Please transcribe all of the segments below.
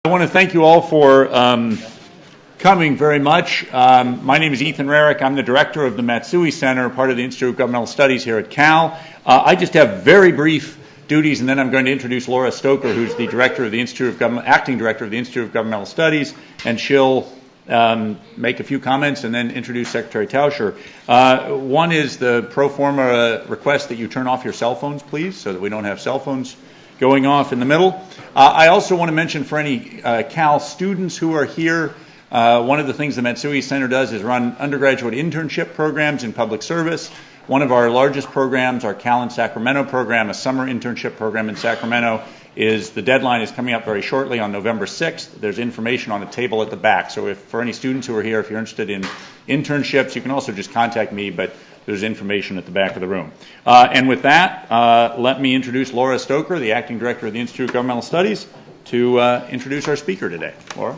I want to thank you all for coming very much. My name is Ethan Rarick. I'm the director of the Matsui Center, part of the Institute of Governmental Studies here at Cal. I just have very brief duties, and then I'm going to introduce Laura Stoker, who's the director of the acting director of the Institute of Governmental Studies, and she'll make a few comments and then introduce Secretary Tauscher. One is the pro forma request that you turn off your cell phones, please, so that we don't have cell phones going off in the middle. I also want to mention for any Cal students who are here, one of the things the Matsui Center does is run undergraduate internship programs in public service. One of our largest programs, our Cal in Sacramento program, a summer internship program in Sacramento, the deadline is coming up very shortly on November 6th. There's information on the table at the back. So if for any students who are here, if you're interested in internships, you can also just contact me, but there's information at the back of the room. And with that, let me introduce Laura Stoker, the acting director of the Institute of Governmental Studies, to introduce our speaker today. Laura?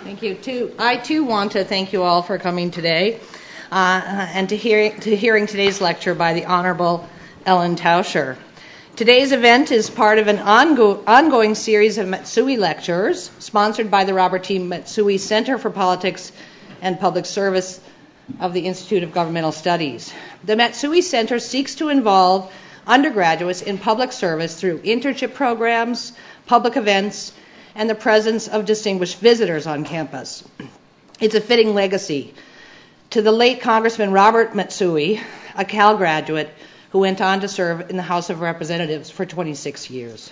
Thank you. I too want to thank you all for coming today and to hearing today's lecture by the Honorable Ellen Tauscher. Today's event is part of an ongoing series of Matsui lectures sponsored by the Robert T. Matsui Center for Politics and Public Service of the Institute of Governmental Studies. The Matsui Center seeks to involve undergraduates in public service through internship programs, public events, and the presence of distinguished visitors on campus. It's a fitting legacy to the late Congressman Robert Matsui, a Cal graduate who went on to serve in the House of Representatives for 26 years.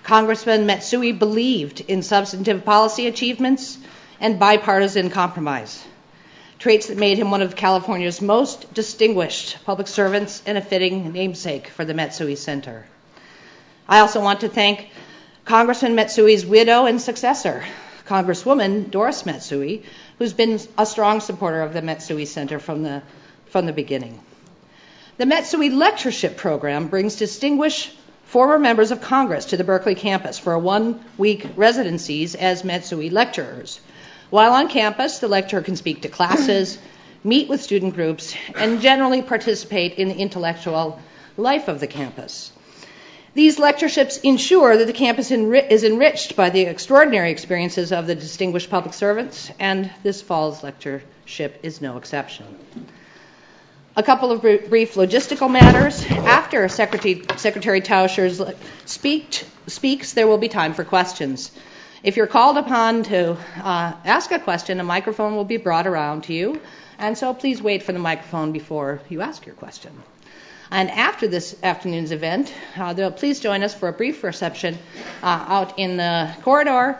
Congressman Matsui believed in substantive policy achievements and bipartisan compromise, traits that made him one of California's most distinguished public servants and a fitting namesake for the Matsui Center. I also want to thank Congressman Matsui's widow and successor, Congresswoman Doris Matsui, who's been a strong supporter of the Matsui Center from the beginning. The Matsui Lectureship Program brings distinguished former members of Congress to the Berkeley campus for 1-week residencies as Matsui lecturers. While on campus, the lecturer can speak to classes, meet with student groups, and generally participate in the intellectual life of the campus. These lectureships ensure that the campus is enriched by the extraordinary experiences of the distinguished public servants, and this fall's lectureship is no exception. A couple of brief logistical matters. After Secretary Tauscher speaks, there will be time for questions. If you're called upon to ask a question, a microphone will be brought around to you, and so please wait for the microphone before you ask your question. And after this afternoon's event, please join us for a brief reception out in the corridor,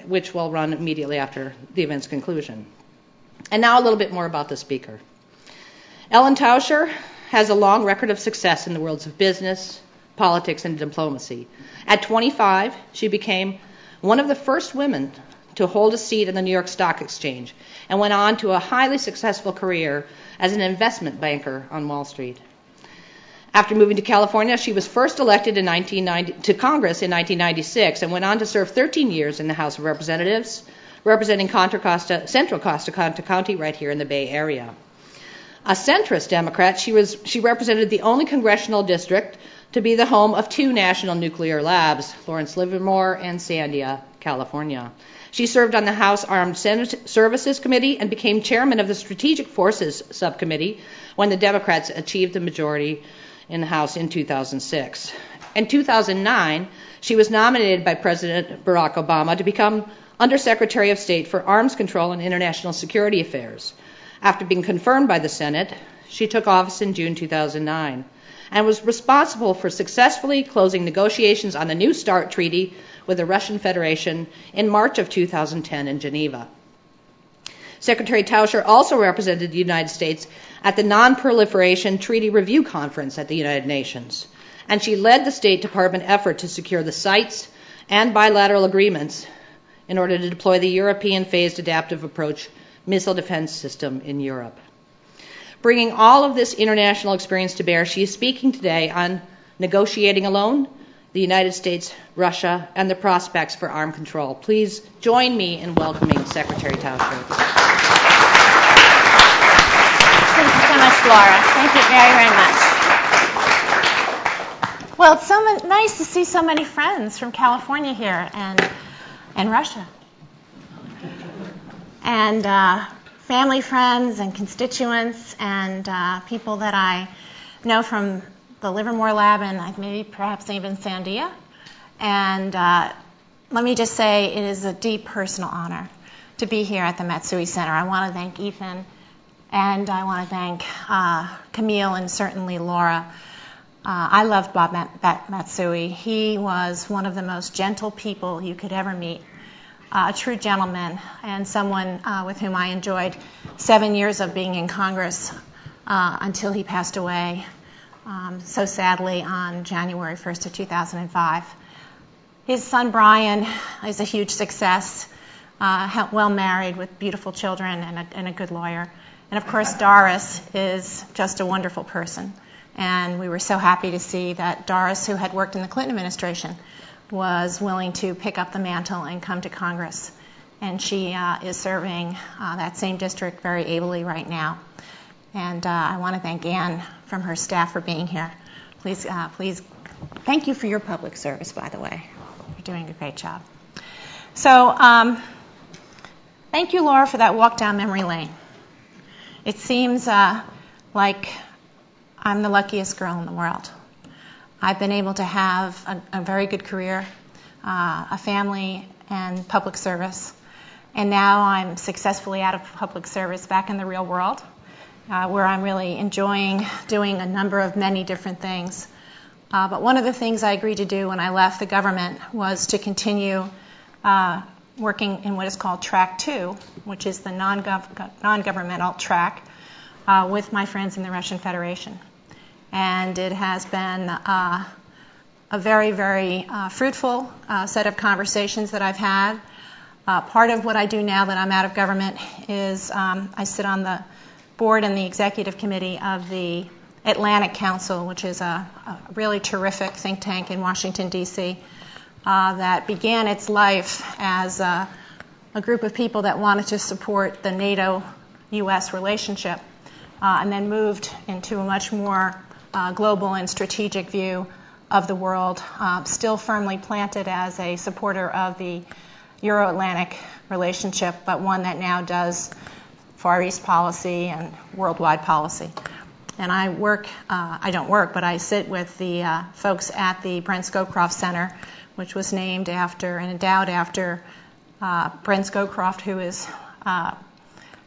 which will run immediately after the event's conclusion. And now a little bit more about the speaker. Ellen Tauscher has a long record of success in the worlds of business, politics, and diplomacy. At 25, she became one of the first women to hold a seat in the New York Stock Exchange and went on to a highly successful career as an investment banker on Wall Street. After moving to California, she was first elected to Congress in 1996 and went on to serve 13 years in the House of Representatives, representing Central Costa County right here in the Bay Area. A centrist Democrat, she represented the only congressional district to be the home of 2 national nuclear labs, Lawrence Livermore and Sandia, California. She served on the House Armed Services Committee and became chairman of the Strategic Forces Subcommittee when the Democrats achieved the majority in the House in 2006. In 2009, she was nominated by President Barack Obama to become Undersecretary of State for Arms Control and International Security Affairs. After being confirmed by the Senate, she took office in June 2009 and was responsible for successfully closing negotiations on the New START treaty with the Russian Federation in March of 2010 in Geneva. Secretary Tauscher also represented the United States at the Non-Proliferation Treaty Review Conference at the United Nations, and she led the State Department effort to secure the sites and bilateral agreements in order to deploy the European Phased Adaptive Approach missile defense system in Europe. Bringing all of this international experience to bear, she is speaking today on negotiating alone, the United States, Russia, and the prospects for armed control. Please join me in welcoming Secretary Tauscher. Thank you so much, Laura. Thank you very, very much. Well, it's nice to see so many friends from California here and Russia. And family friends and constituents and people that I know from the Livermore Lab and maybe perhaps even Sandia. And let me just say it is a deep personal honor to be here at the Matsui Center. I want to thank Ethan, and I want to thank Camille and certainly Laura. I loved Bob Matsui. He was one of the most gentle people you could ever meet, a true gentleman, and someone with whom I enjoyed 7 years of being in Congress until he passed away so sadly on January 1st of 2005. His son Brian is a huge success, well married with beautiful children and a good lawyer. And of course Doris is just a wonderful person. And we were so happy to see that Doris, who had worked in the Clinton administration, was willing to pick up the mantle and come to Congress. And she is serving that same district very ably right now. And I want to thank Ann from her staff for being here. Please, thank you for your public service, by the way. You're doing a great job. So, thank you, Laura, for that walk down memory lane. It seems like I'm the luckiest girl in the world. I've been able to have a very good career, a family, and public service. And now I'm successfully out of public service back in the real world, where I'm really enjoying doing a number of many different things. But one of the things I agreed to do when I left the government was to continue working in what is called Track 2, which is the non-governmental track, with my friends in the Russian Federation. And it has been a very, very fruitful set of conversations that I've had. Part of what I do now that I'm out of government is I sit on the board and the executive committee of the Atlantic Council, which is a really terrific think tank in Washington, D.C., that began its life as a group of people that wanted to support the NATO-U.S. relationship, and then moved into a much more global and strategic view of the world, still firmly planted as a supporter of the Euro-Atlantic relationship, but one that now does Far East policy and worldwide policy. And I don't work, but I sit with the folks at the Brent Scowcroft Center, which was named after and endowed after Brent Scowcroft, who is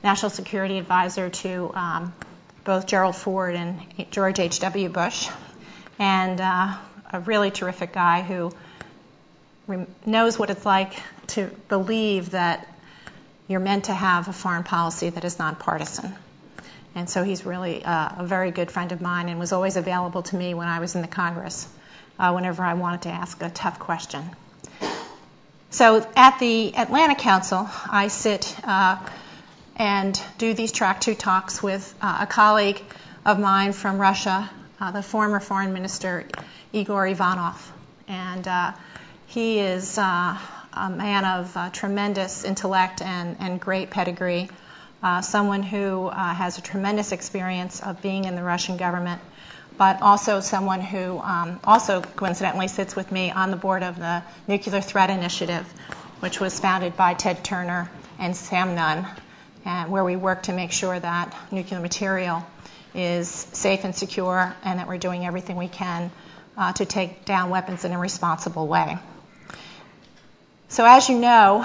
National Security Advisor to both Gerald Ford and George H.W. Bush, and a really terrific guy who knows what it's like to believe that you're meant to have a foreign policy that is nonpartisan. And so he's really a very good friend of mine and was always available to me when I was in the Congress, whenever I wanted to ask a tough question. So at the Atlantic Council, I sit and do these Track 2 talks with a colleague of mine from Russia, the former Foreign Minister Igor Ivanov. And he is a man of tremendous intellect and great pedigree, someone who has a tremendous experience of being in the Russian government, but also someone who also coincidentally sits with me on the board of the Nuclear Threat Initiative, which was founded by Ted Turner and Sam Nunn, and where we work to make sure that nuclear material is safe and secure and that we're doing everything we can to take down weapons in a responsible way. So as you know,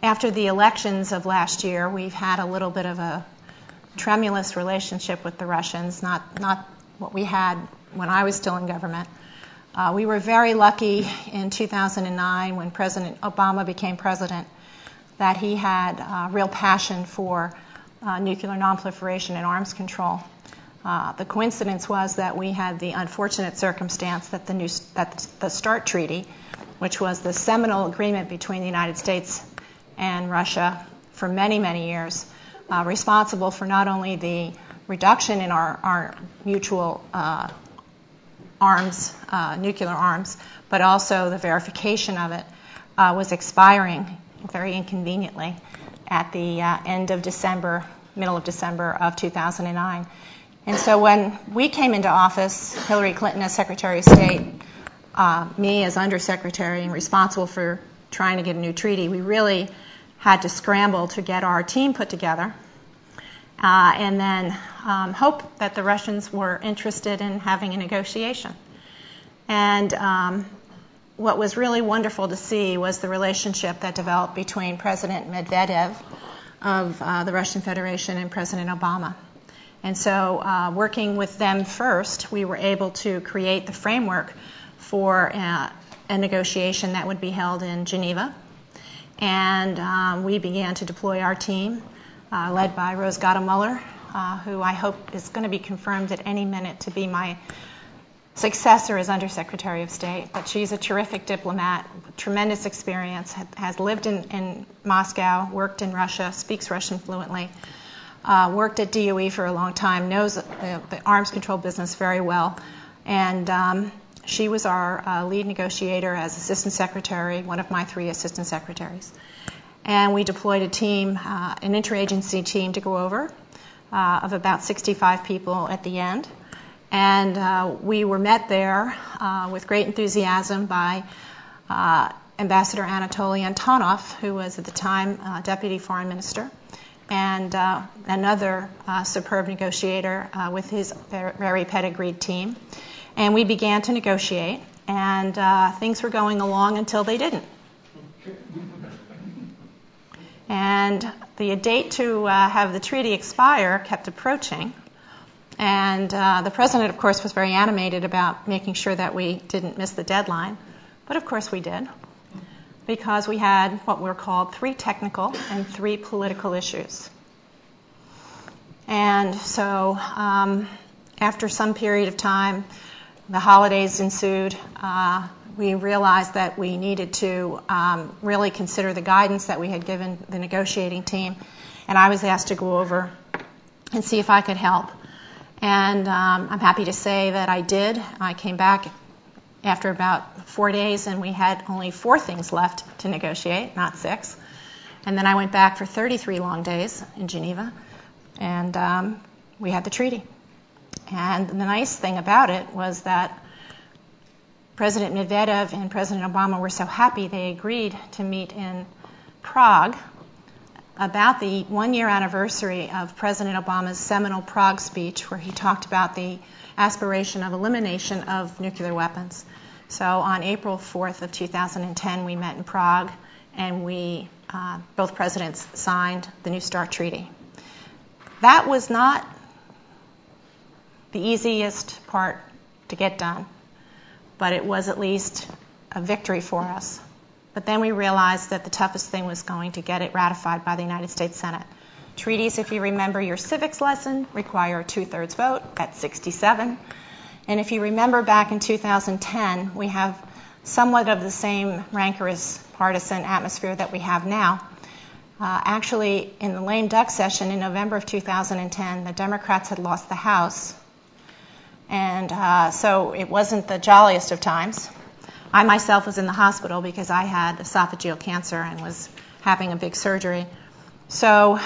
after the elections of last year, we've had a little bit of a tremulous relationship with the Russians, not what we had when I was still in government. We were very lucky in 2009 when President Obama became president that he had a real passion for nuclear nonproliferation and arms control. The coincidence was that we had the unfortunate circumstance that the START Treaty, which was the seminal agreement between the United States and Russia for many, many years, responsible for not only the reduction in our mutual arms, nuclear arms, but also the verification of it, was expiring very inconveniently at the end of December, middle of December of 2009. And so when we came into office, Hillary Clinton as Secretary of State, me as Undersecretary and responsible for trying to get a new treaty, we really had to scramble to get our team put together and then hope that the Russians were interested in having a negotiation. And what was really wonderful to see was the relationship that developed between President Medvedev of the Russian Federation and President Obama. And so working with them first, we were able to create the framework for a negotiation that would be held in Geneva. And we began to deploy our team, led by Rose Gottemuller, who I hope is going to be confirmed at any minute to be my successor as Undersecretary of State. But she's a terrific diplomat, tremendous experience, has lived in Moscow, worked in Russia, speaks Russian fluently, worked at DOE for a long time, knows the arms control business very well. And she was our lead negotiator as Assistant Secretary, one of my 3 Assistant Secretaries. And we deployed a team, an interagency team to go over of about 65 people at the end. And we were met there with great enthusiasm by Ambassador Anatoly Antonov, who was at the time Deputy Foreign Minister, and another superb negotiator with his very pedigreed team. And we began to negotiate, and things were going along until they didn't. And the date to have the treaty expire kept approaching. And the president, of course, was very animated about making sure that we didn't miss the deadline. But, of course, we did, because we had what were called 3 technical and 3 political issues. And so after some period of time, the holidays ensued. We realized that we needed to really consider the guidance that we had given the negotiating team. And I was asked to go over and see if I could help. And I'm happy to say that I did. I came back after about 4 days, and we had only 4 things left to negotiate, not 6. And then I went back for 33 long days in Geneva, and we had the treaty. And the nice thing about it was that President Medvedev and President Obama were so happy they agreed to meet in Prague about the 1-year anniversary of President Obama's seminal Prague speech, where he talked about the aspiration of elimination of nuclear weapons. So on April 4th of 2010, we met in Prague, and we, both presidents signed the New START Treaty. That was not the easiest part to get done, but it was at least a victory for us. But then we realized that the toughest thing was going to get it ratified by the United States Senate. Treaties, if you remember your civics lesson, require a 2/3 vote. That's 67. And if you remember back in 2010, we have somewhat of the same rancorous partisan atmosphere that we have now. Actually, in the lame duck session in November of 2010, the Democrats had lost the House. And so it wasn't the jolliest of times. I myself was in the hospital because I had esophageal cancer and was having a big surgery. So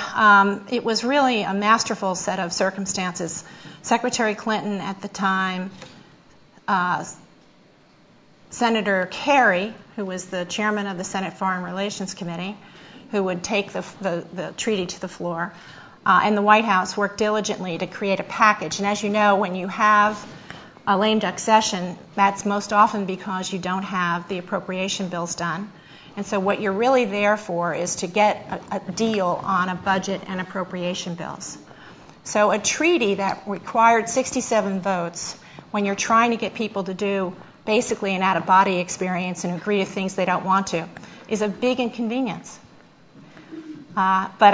it was really a masterful set of circumstances. Secretary Clinton at the time, Senator Kerry, who was the chairman of the Senate Foreign Relations Committee, who would take the treaty to the floor, and the White House worked diligently to create a package. And as you know, when you have a lame duck session, that's most often because you don't have the appropriation bills done. And so what you're really there for is to get a deal on a budget and appropriation bills. So a treaty that required 67 votes, when you're trying to get people to do basically an out-of-body experience and agree to things they don't want to, is a big inconvenience. But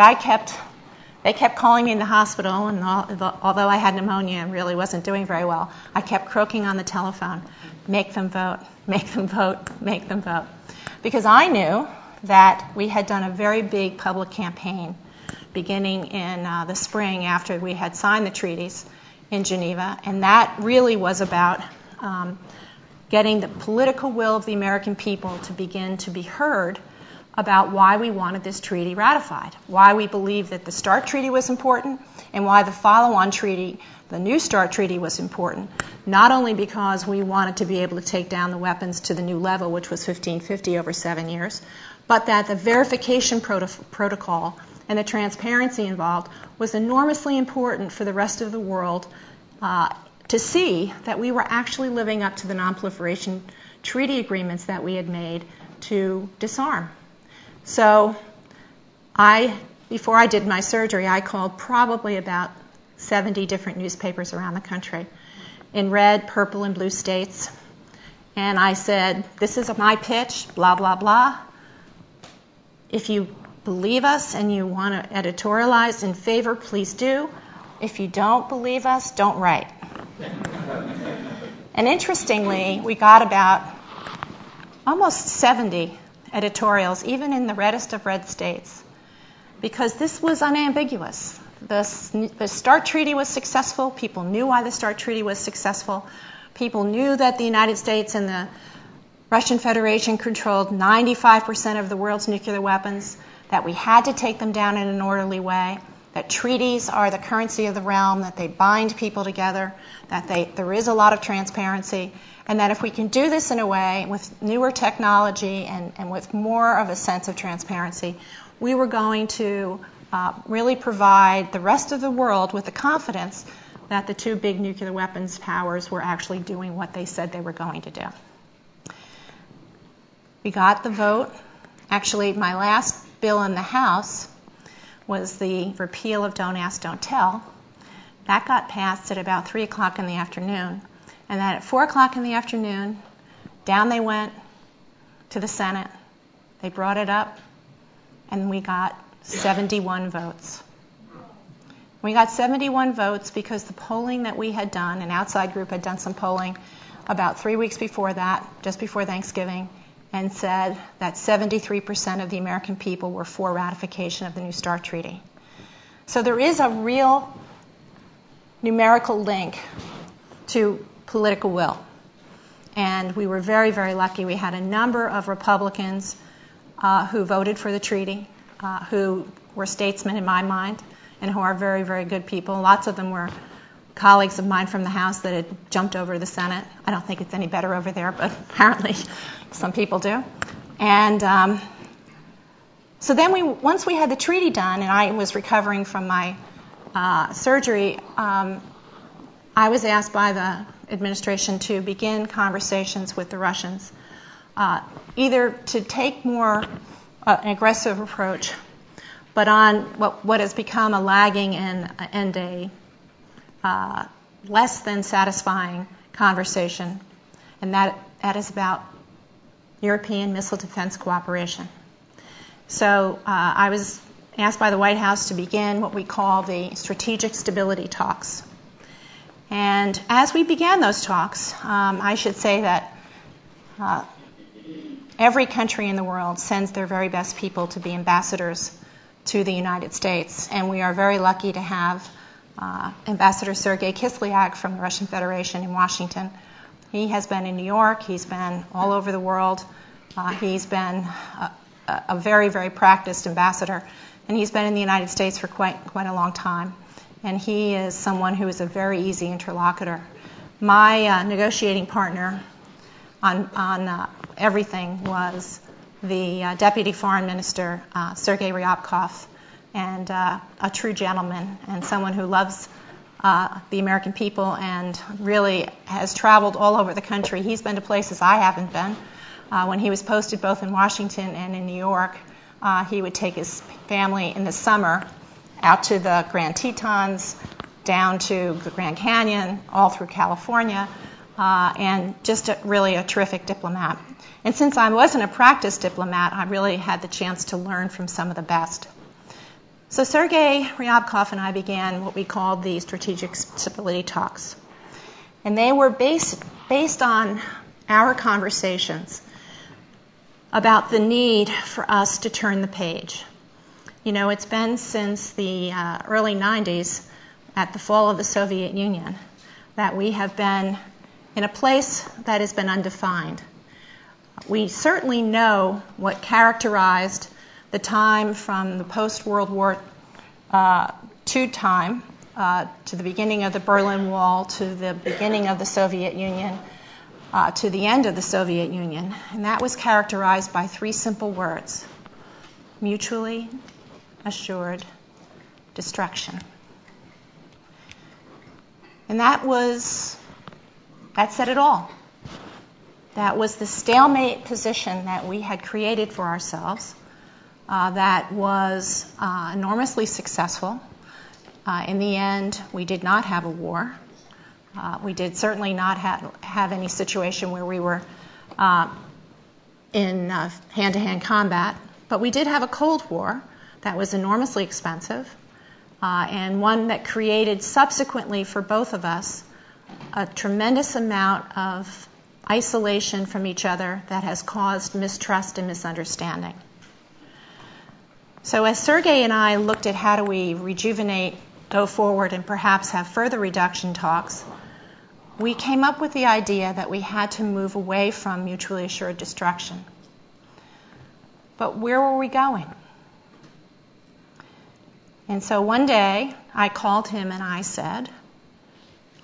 they kept calling me in the hospital, and although I had pneumonia and really wasn't doing very well, I kept croaking on the telephone, make them vote, make them vote, make them vote. Because I knew that we had done a very big public campaign beginning in the spring after we had signed the treaties in Geneva, and that really was about getting the political will of the American people to begin to be heard about why we wanted this treaty ratified, why we believed that the START treaty was important, and why the follow-on treaty, the New START treaty, was important, not only because we wanted to be able to take down the weapons to the new level, which was 1550 over 7 years, but that the verification protocol and the transparency involved was enormously important for the rest of the world to see that we were actually living up to the nonproliferation treaty agreements that we had made to disarm. So before I did my surgery, I called probably about 70 different newspapers around the country in red, purple, and blue states. And I said, this is my pitch, blah, blah, blah. If you believe us and you want to editorialize in favor, please do. If you don't believe us, don't write. And interestingly, we got about almost 70 editorials, even in the reddest of red states, because this was unambiguous. The START treaty was successful. People knew why the START treaty was successful. People knew that the United States and the Russian Federation controlled 95% of the world's nuclear weapons, that we had to take them down in an orderly way, that treaties are the currency of the realm, that they bind people together, that there is a lot of transparency, and that if we can do this in a way with newer technology and with more of a sense of transparency, we were going to really provide the rest of the world with the confidence that the two big nuclear weapons powers were actually doing what they said they were going to do. We got the vote. Actually, my last bill in the House was the repeal of Don't Ask, Don't Tell. That got passed at about 3 o'clock in the afternoon. And then at 4 o'clock in the afternoon, down they went to the Senate. They brought it up, and we got 71 votes. We got 71 votes because the polling that we had done, an outside group had done some polling about 3 weeks before that, just before Thanksgiving, and said that 73% of the American people were for ratification of the New START treaty. So there is a real numerical link to political will. And we were very, very lucky. We had a number of Republicans who voted for the treaty, who were statesmen in my mind, and who are very, very good people. Lots of them were colleagues of mine from the House that had jumped over to the Senate. I don't think it's any better over there, but apparently some people do. And so then once we had the treaty done, and I was recovering from my surgery, I was asked by the administration to begin conversations with the Russians, either to take more an aggressive approach, but on what has become a lagging and a less than satisfying conversation, and that is about European missile defense cooperation. So I was asked by the White House to begin what we call the strategic stability talks. And as we began those talks, I should say that every country in the world sends their very best people to be ambassadors to the United States, and we are very lucky to have Ambassador Sergei Kislyak from the Russian Federation in Washington. He has been in New York. He's been all over the world. He's been a very, very practiced ambassador, and he's been in the United States for quite a long time. And he is someone who is a very easy interlocutor. My negotiating partner on everything was the Deputy Foreign Minister, Sergei Ryabkov, and a true gentleman and someone who loves the American people and really has traveled all over the country. He's been to places I haven't been. When he was posted both in Washington and in New York, he would take his family in the summer out to the Grand Tetons, down to the Grand Canyon, all through California, and just really a terrific diplomat. And since I wasn't a practiced diplomat, I really had the chance to learn from some of the best. So Sergei Ryabkov and I began what we called the strategic stability talks. And they were based on our conversations about the need for us to turn the page. You know, it's been since the early 90s, at the fall of the Soviet Union, that we have been in a place that has been undefined. We certainly know what characterized the time from the post-World War II time to the beginning of the Berlin Wall, to the beginning of the Soviet Union, to the end of the Soviet Union. And that was characterized by three simple words: mutually assured destruction. And that said it all. That was the stalemate position that we had created for ourselves, that was enormously successful. In the end, we did not have a war. We did certainly not have any situation where we were in hand-to-hand combat, but we did have a Cold War that was enormously expensive, and one that created subsequently for both of us a tremendous amount of isolation from each other that has caused mistrust and misunderstanding. So as Sergei and I looked at how do we rejuvenate, go forward, and perhaps have further reduction talks, we came up with the idea that we had to move away from mutually assured destruction. But where were we going? And so one day I called him and I said,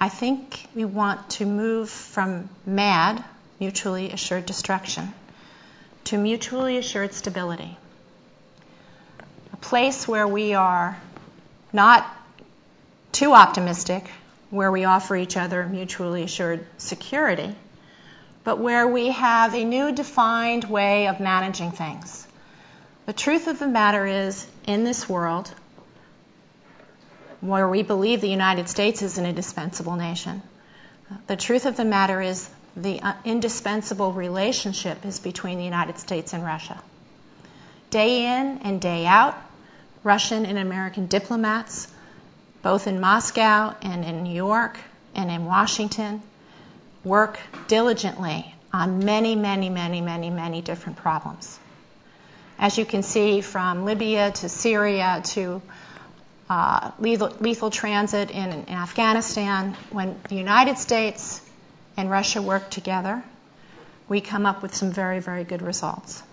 I think we want to move from MAD, mutually assured destruction, to mutually assured stability. A place where we are not too optimistic, where we offer each other mutually assured security, but where we have a new defined way of managing things. The truth of the matter is, in this world, where we believe the United States is an indispensable nation, the truth of the matter is the indispensable relationship is between the United States and Russia. Day in and day out, Russian and American diplomats, both in Moscow and in New York and in Washington, work diligently on many, many, many, many, many different problems. As you can see, from Libya to Syria to lethal transit in Afghanistan, when the United States and Russia work together, we come up with some very, very good results.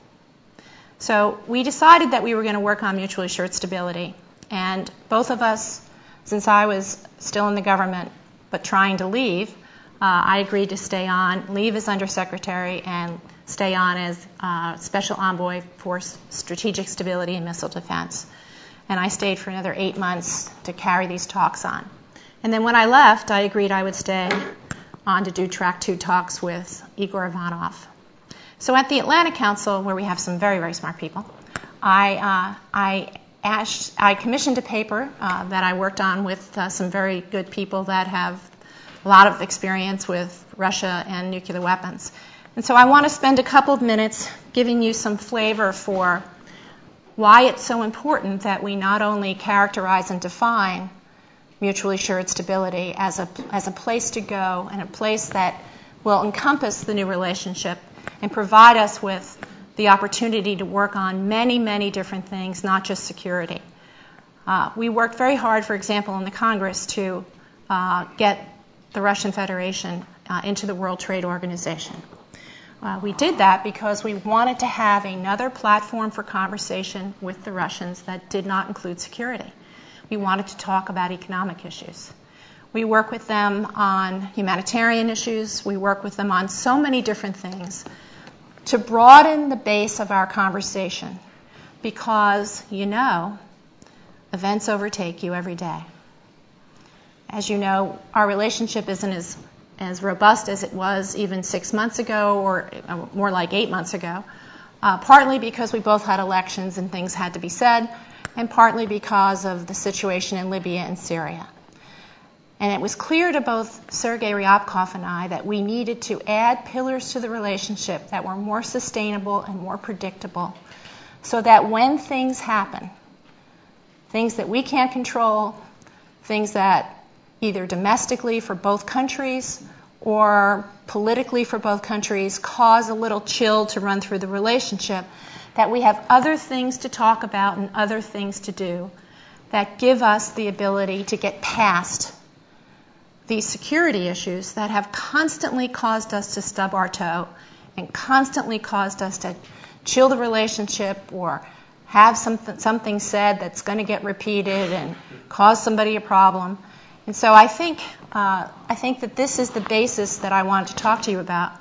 So we decided that we were going to work on mutually assured stability. And both of us, since I was still in the government but trying to leave, I agreed to stay on, leave as Undersecretary, and stay on as Special Envoy for Strategic Stability and Missile Defense. And I stayed for another 8 months to carry these talks on. And then when I left, I agreed I would stay on to do Track 2 talks with Igor Ivanov. So at the Atlantic Council, where we have some very, very smart people, I commissioned a paper that I worked on with some very good people that have a lot of experience with Russia and nuclear weapons. And so I want to spend a couple of minutes giving you some flavor for why it's so important that we not only characterize and define mutually assured stability as a place to go and a place that will encompass the new relationship and provide us with the opportunity to work on many, many different things, not just security. We worked very hard, for example, in the Congress to get the Russian Federation into the World Trade Organization. We did that because we wanted to have another platform for conversation with the Russians that did not include security. We wanted to talk about economic issues. We work with them on humanitarian issues. We work with them on so many different things to broaden the base of our conversation because, events overtake you every day. As you know, our relationship isn't as robust as it was even 6 months ago, or more like 8 months ago, partly because we both had elections and things had to be said, and partly because of the situation in Libya and Syria. And it was clear to both Sergei Ryabkov and I that we needed to add pillars to the relationship that were more sustainable and more predictable, so that when things happen, things that we can't control, things that either domestically for both countries or politically for both countries cause a little chill to run through the relationship, that we have other things to talk about and other things to do that give us the ability to get past these security issues that have constantly caused us to stub our toe and constantly caused us to chill the relationship or have something said that's going to get repeated and cause somebody a problem. And so I think that this is the basis that I wanted to talk to you about.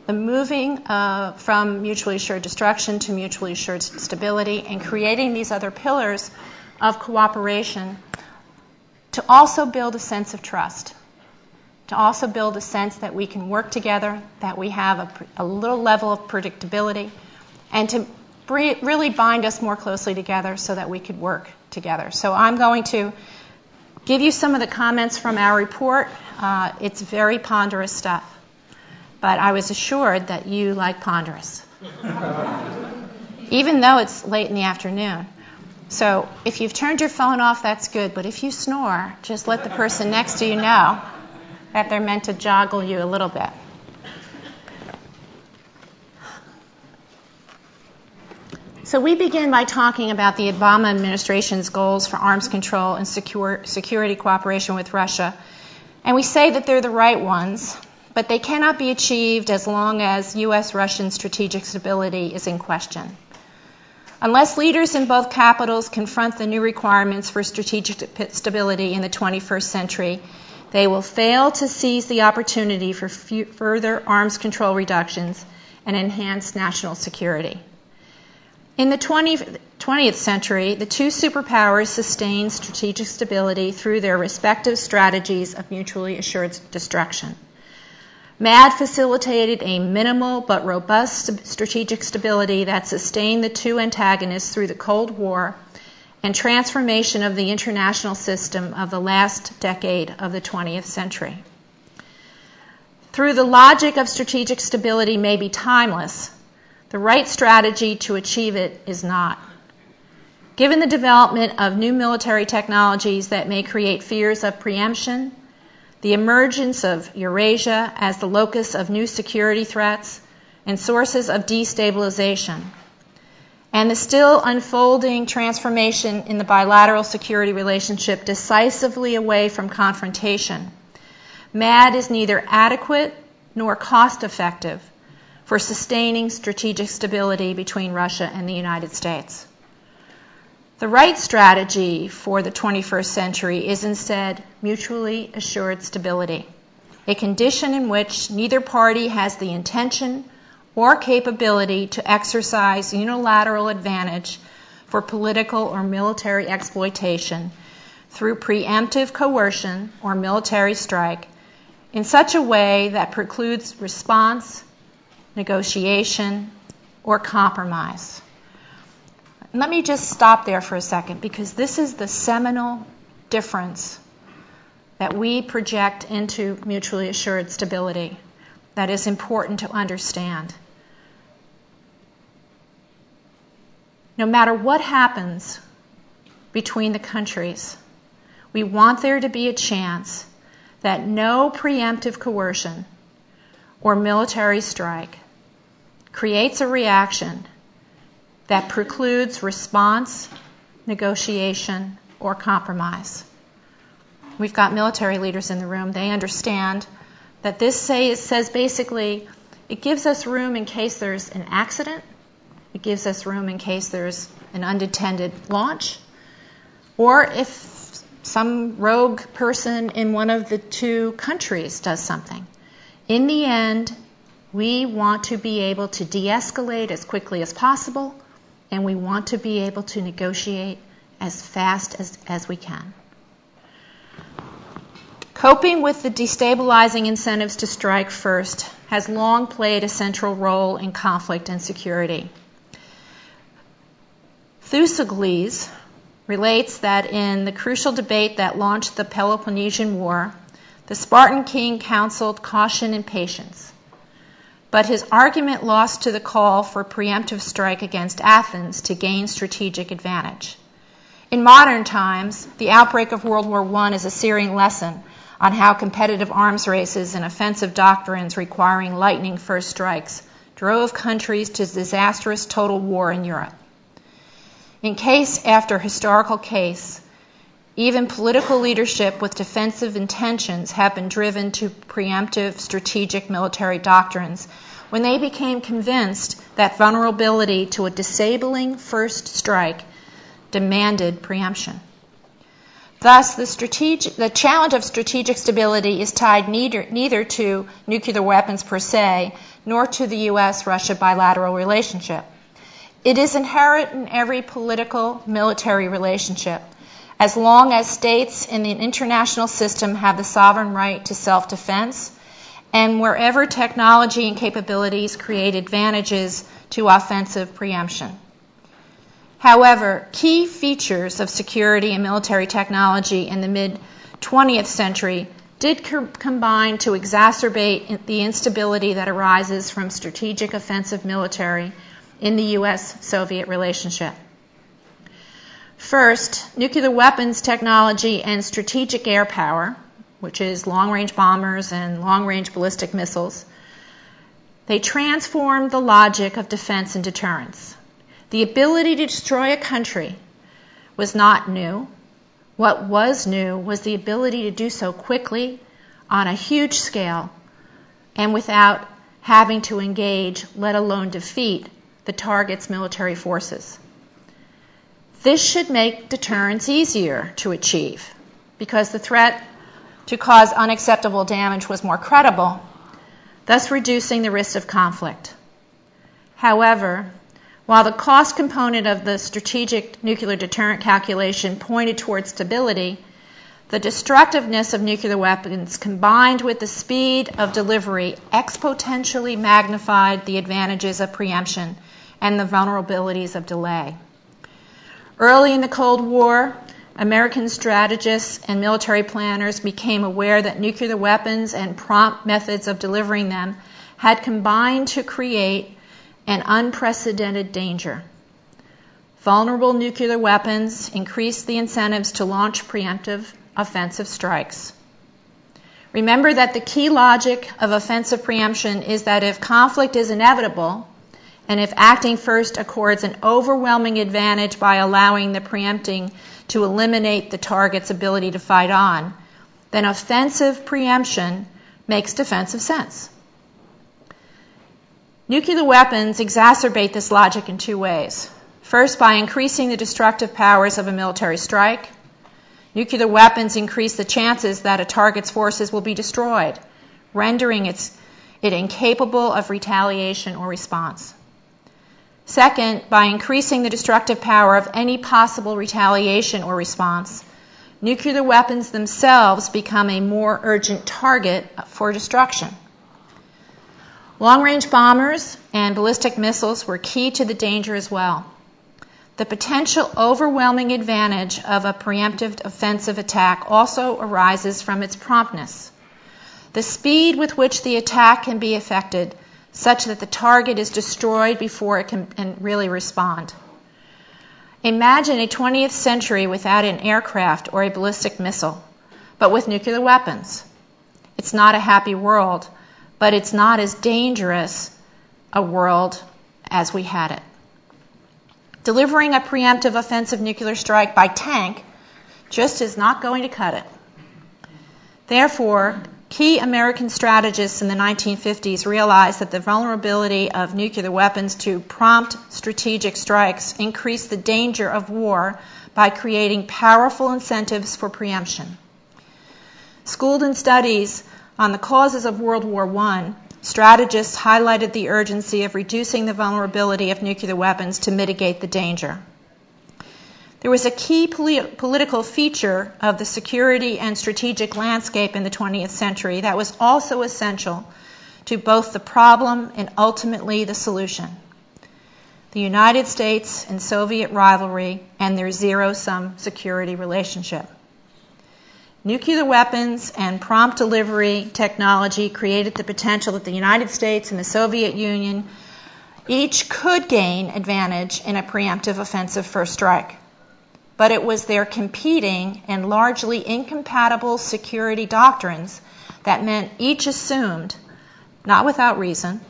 The moving from mutually assured destruction to mutually assured stability and creating these other pillars of cooperation to also build a sense of trust, to also build a sense that we can work together, that we have a little level of predictability, and to really bind us more closely together so that we could work together. So I'm going to give you some of the comments from our report. It's very ponderous stuff, but I was assured that you like ponderous, even though it's late in the afternoon. So if you've turned your phone off, that's good, but if you snore, just let the person next to you know that they're meant to joggle you a little bit. So we begin by talking about the Obama administration's goals for arms control and security cooperation with Russia. And we say that they're the right ones, but they cannot be achieved as long as U.S.-Russian strategic stability is in question. Unless leaders in both capitals confront the new requirements for strategic stability in the 21st century, they will fail to seize the opportunity for further arms control reductions and enhanced national security. In the 20th century, the two superpowers sustained strategic stability through their respective strategies of mutually assured destruction. MAD facilitated a minimal but robust strategic stability that sustained the two antagonists through the Cold War and transformation of the international system of the last decade of the 20th century. Through the logic of strategic stability may be timeless, the right strategy to achieve it is not. Given the development of new military technologies that may create fears of preemption, the emergence of Eurasia as the locus of new security threats and sources of destabilization, and the still unfolding transformation in the bilateral security relationship decisively away from confrontation, MAD is neither adequate nor cost-effective for sustaining strategic stability between Russia and the United States. The right strategy for the 21st century is instead mutually assured stability, a condition in which neither party has the intention or capability to exercise unilateral advantage for political or military exploitation through preemptive coercion or military strike in such a way that precludes response, negotiation, or compromise. Let me just stop there for a second, because this is the seminal difference that we project into mutually assured stability that is important to understand. No matter what happens between the countries, we want there to be a chance that no preemptive coercion or military strike creates a reaction that precludes response, negotiation, or compromise. We've got military leaders in the room. They understand that this says basically it gives us room in case there's an accident. It gives us room in case there's an unintended launch, or if some rogue person in one of the two countries does something. In the end, we want to be able to de-escalate as quickly as possible, and we want to be able to negotiate as fast as we can. Coping with the destabilizing incentives to strike first has long played a central role in conflict and security. Thucydides relates that in the crucial debate that launched the Peloponnesian War, the Spartan king counseled caution and patience. But his argument lost to the call for preemptive strike against Athens to gain strategic advantage. In modern times, the outbreak of World War I is a searing lesson on how competitive arms races and offensive doctrines requiring lightning first strikes drove countries to disastrous total war in Europe. In case after historical case, even political leadership with defensive intentions have been driven to preemptive strategic military doctrines when they became convinced that vulnerability to a disabling first strike demanded preemption. Thus, the challenge of strategic stability is tied neither to nuclear weapons per se, nor to the U.S.-Russia bilateral relationship. It is inherent in every political military relationship, as long as states in the international system have the sovereign right to self-defense, and wherever technology and capabilities create advantages to offensive preemption. However, key features of security and military technology in the mid-20th century did combine to exacerbate the instability that arises from strategic offensive military in the U.S.-Soviet relationship. First, nuclear weapons technology and strategic air power, which is long-range bombers and long-range ballistic missiles, they transformed the logic of defense and deterrence. The ability to destroy a country was not new. What was new was the ability to do so quickly, on a huge scale, and without having to engage, let alone defeat, the target's military forces. This should make deterrence easier to achieve because the threat to cause unacceptable damage was more credible, thus reducing the risk of conflict. However, while the cost component of the strategic nuclear deterrent calculation pointed towards stability, the destructiveness of nuclear weapons combined with the speed of delivery exponentially magnified the advantages of preemption and the vulnerabilities of delay. Early in the Cold War, American strategists and military planners became aware that nuclear weapons and prompt methods of delivering them had combined to create an unprecedented danger. Vulnerable nuclear weapons increased the incentives to launch preemptive offensive strikes. Remember that the key logic of offensive preemption is that if conflict is inevitable, and if acting first accords an overwhelming advantage by allowing the preempting to eliminate the target's ability to fight on, then offensive preemption makes defensive sense. Nuclear weapons exacerbate this logic in two ways. First, by increasing the destructive powers of a military strike. Nuclear weapons increase the chances that a target's forces will be destroyed, rendering it incapable of retaliation or response. Second, by increasing the destructive power of any possible retaliation or response, nuclear weapons themselves become a more urgent target for destruction. Long-range bombers and ballistic missiles were key to the danger as well. The potential overwhelming advantage of a preemptive offensive attack also arises from its promptness. The speed with which the attack can be effected such that the target is destroyed before it can really respond. Imagine a 20th century without an aircraft or a ballistic missile, but with nuclear weapons. It's not a happy world, but it's not as dangerous a world as we had it. Delivering a preemptive offensive nuclear strike by tank just is not going to cut it. Therefore, key American strategists in the 1950s realized that the vulnerability of nuclear weapons to prompt strategic strikes increased the danger of war by creating powerful incentives for preemption. Schooled in studies on the causes of World War I, strategists highlighted the urgency of reducing the vulnerability of nuclear weapons to mitigate the danger. There was a key political feature of the security and strategic landscape in the 20th century that was also essential to both the problem and ultimately the solution: the United States and Soviet rivalry and their zero-sum security relationship. Nuclear weapons and prompt delivery technology created the potential that the United States and the Soviet Union each could gain advantage in a preemptive offensive first strike. But it was their competing and largely incompatible security doctrines that meant each assumed, not without reason,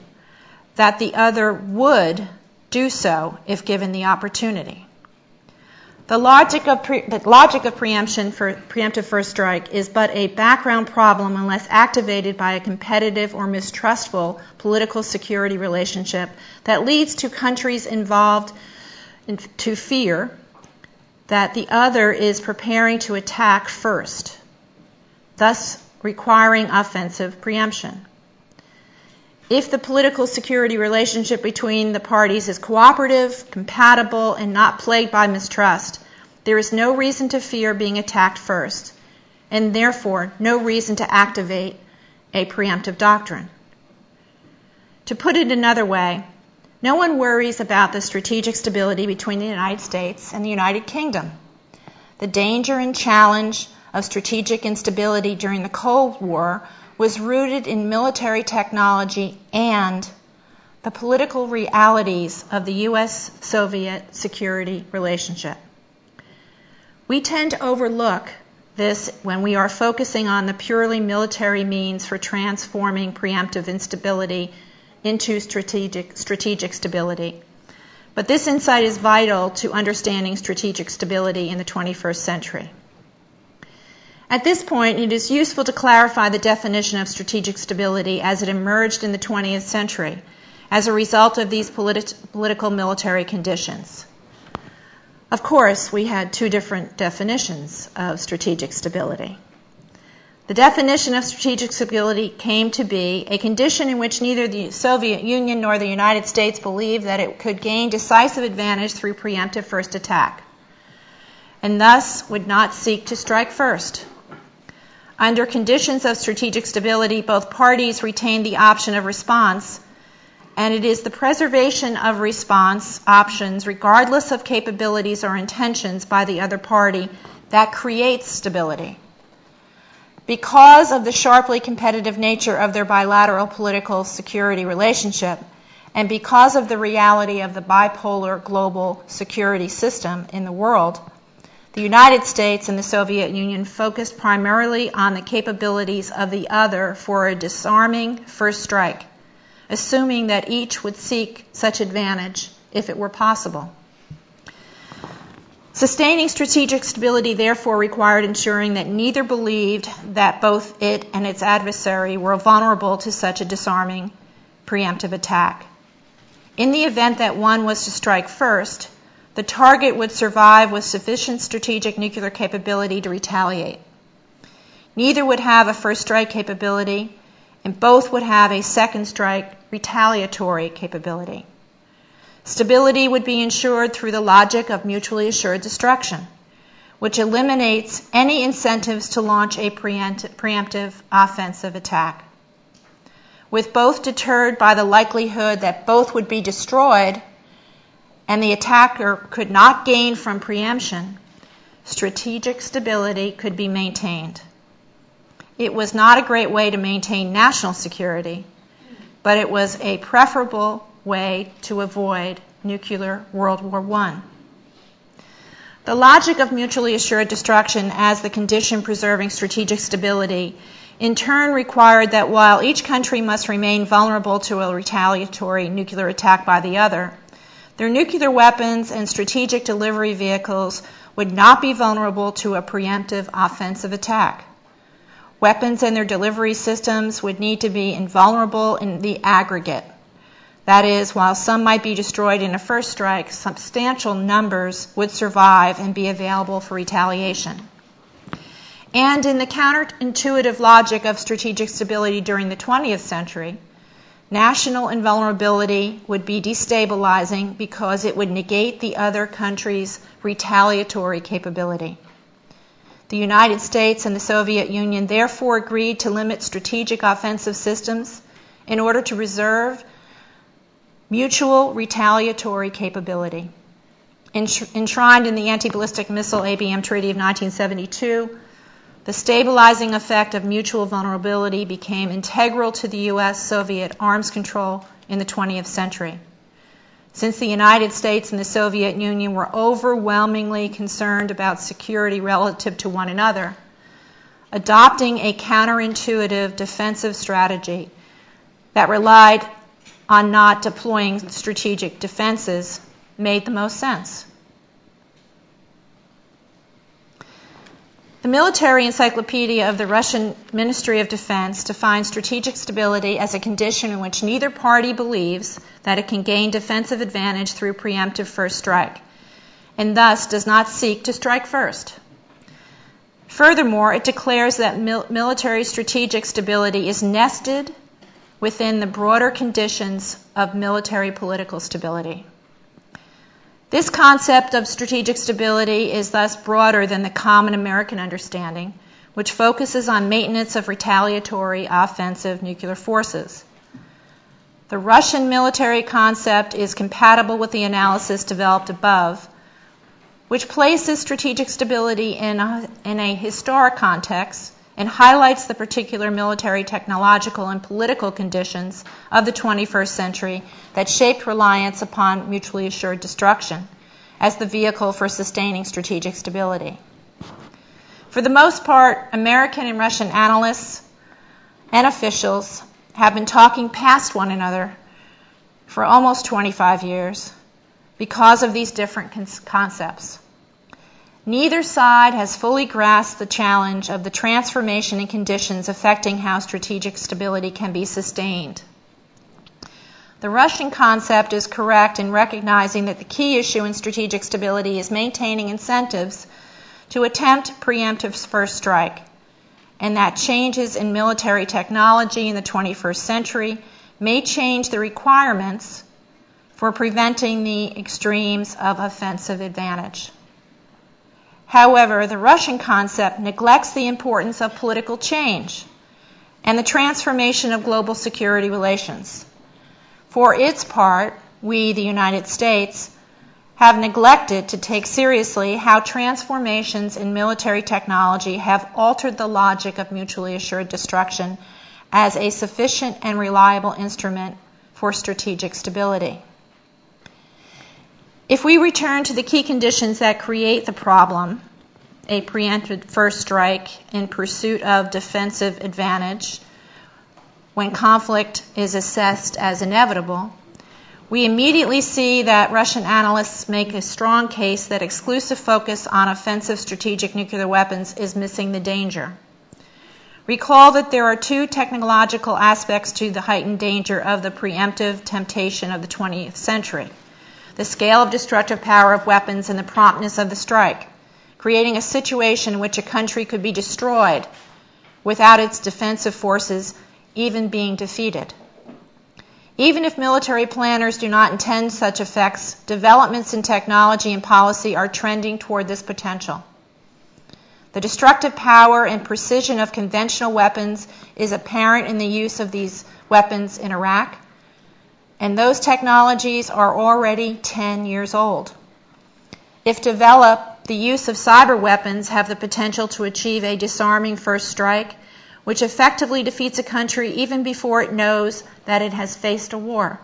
that the other would do so if given the opportunity. The logic of preemption for preemptive first strike is but a background problem unless activated by a competitive or mistrustful political security relationship that leads to countries involved to fear that the other is preparing to attack first, thus requiring offensive preemption. If the political security relationship between the parties is cooperative, compatible, and not plagued by mistrust, there is no reason to fear being attacked first, and therefore no reason to activate a preemptive doctrine. To put it another way, no one worries about the strategic stability between the United States and the United Kingdom. The danger and challenge of strategic instability during the Cold War was rooted in military technology and the political realities of the U.S.-Soviet security relationship. We tend to overlook this when we are focusing on the purely military means for transforming preemptive instability into strategic stability. But this insight is vital to understanding strategic stability in the 21st century. At this point, it is useful to clarify the definition of strategic stability as it emerged in the 20th century as a result of these political military conditions. Of course, we had two different definitions of strategic stability. The definition of strategic stability came to be a condition in which neither the Soviet Union nor the United States believed that it could gain decisive advantage through preemptive first attack, and thus would not seek to strike first. Under conditions of strategic stability, both parties retain the option of response, and it is the preservation of response options, regardless of capabilities or intentions by the other party, that creates stability. Because of the sharply competitive nature of their bilateral political security relationship, and because of the reality of the bipolar global security system in the world, the United States and the Soviet Union focused primarily on the capabilities of the other for a disarming first strike, assuming that each would seek such advantage if it were possible. Sustaining strategic stability therefore required ensuring that neither believed that both it and its adversary were vulnerable to such a disarming preemptive attack. In the event that one was to strike first, the target would survive with sufficient strategic nuclear capability to retaliate. Neither would have a first strike capability, and both would have a second strike retaliatory capability. Stability would be ensured through the logic of mutually assured destruction, which eliminates any incentives to launch a preemptive offensive attack. With both deterred by the likelihood that both would be destroyed and the attacker could not gain from preemption, strategic stability could be maintained. It was not a great way to maintain national security, but it was a preferable way to avoid nuclear World War I. The logic of mutually assured destruction as the condition preserving strategic stability in turn required that while each country must remain vulnerable to a retaliatory nuclear attack by the other, their nuclear weapons and strategic delivery vehicles would not be vulnerable to a preemptive offensive attack. Weapons and their delivery systems would need to be invulnerable in the aggregate. That is, while some might be destroyed in a first strike, substantial numbers would survive and be available for retaliation. And in the counterintuitive logic of strategic stability during the 20th century, national invulnerability would be destabilizing because it would negate the other country's retaliatory capability. The United States and the Soviet Union therefore agreed to limit strategic offensive systems in order to reserve mutual retaliatory capability. Enshrined in the Anti-Ballistic Missile ABM Treaty of 1972, the stabilizing effect of mutual vulnerability became integral to the U.S.-Soviet arms control in the 20th century. Since the United States and the Soviet Union were overwhelmingly concerned about security relative to one another, adopting a counterintuitive defensive strategy that relied on not deploying strategic defenses made the most sense. The military encyclopedia of the Russian Ministry of Defense defines strategic stability as a condition in which neither party believes that it can gain defensive advantage through preemptive first strike, and thus does not seek to strike first. Furthermore, it declares that military strategic stability is nested within the broader conditions of military political stability. This concept of strategic stability is thus broader than the common American understanding, which focuses on maintenance of retaliatory offensive nuclear forces. The Russian military concept is compatible with the analysis developed above, which places strategic stability in a historic context and highlights the particular military, technological, and political conditions of the 21st century that shaped reliance upon mutually assured destruction as the vehicle for sustaining strategic stability. For the most part, American and Russian analysts and officials have been talking past one another for almost 25 years because of these different concepts. Neither side has fully grasped the challenge of the transformation in conditions affecting how strategic stability can be sustained. The Russian concept is correct in recognizing that the key issue in strategic stability is maintaining incentives to attempt preemptive first strike, and that changes in military technology in the 21st century may change the requirements for preventing the extremes of offensive advantage. However, the Russian concept neglects the importance of political change and the transformation of global security relations. For its part, we, the United States, have neglected to take seriously how transformations in military technology have altered the logic of mutually assured destruction as a sufficient and reliable instrument for strategic stability. If we return to the key conditions that create the problem, a preemptive first strike in pursuit of defensive advantage, when conflict is assessed as inevitable, we immediately see that Russian analysts make a strong case that exclusive focus on offensive strategic nuclear weapons is missing the danger. Recall that there are two technological aspects to the heightened danger of the preemptive temptation of the 20th century: the scale of destructive power of weapons and the promptness of the strike, creating a situation in which a country could be destroyed without its defensive forces even being defeated. Even if military planners do not intend such effects, developments in technology and policy are trending toward this potential. The destructive power and precision of conventional weapons is apparent in the use of these weapons in Iraq, and those technologies are already 10 years old. If developed, the use of cyber weapons have the potential to achieve a disarming first strike, which effectively defeats a country even before it knows that it has faced a war.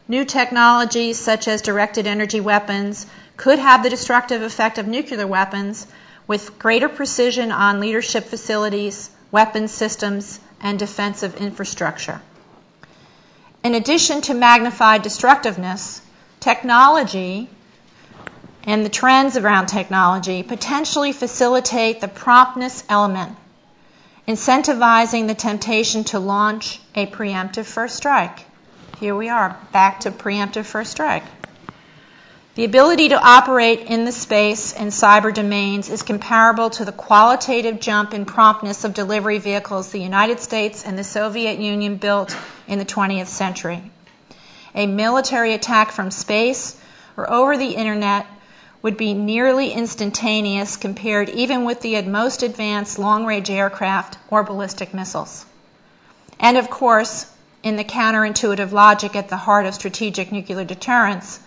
New technologies such as directed energy weapons could have the destructive effect of nuclear weapons with greater precision on leadership facilities, weapons systems, and defensive infrastructure. In addition to magnified destructiveness, technology and the trends around technology potentially facilitate the promptness element, incentivizing the temptation to launch a preemptive first strike. Here we are, back to preemptive first strike. The ability to operate in the space and cyber domains is comparable to the qualitative jump in promptness of delivery vehicles the United States and the Soviet Union built in the 20th century. A military attack from space or over the internet would be nearly instantaneous compared even with the most advanced long-range aircraft or ballistic missiles. And of course, in the counterintuitive logic at the heart of strategic nuclear deterrence,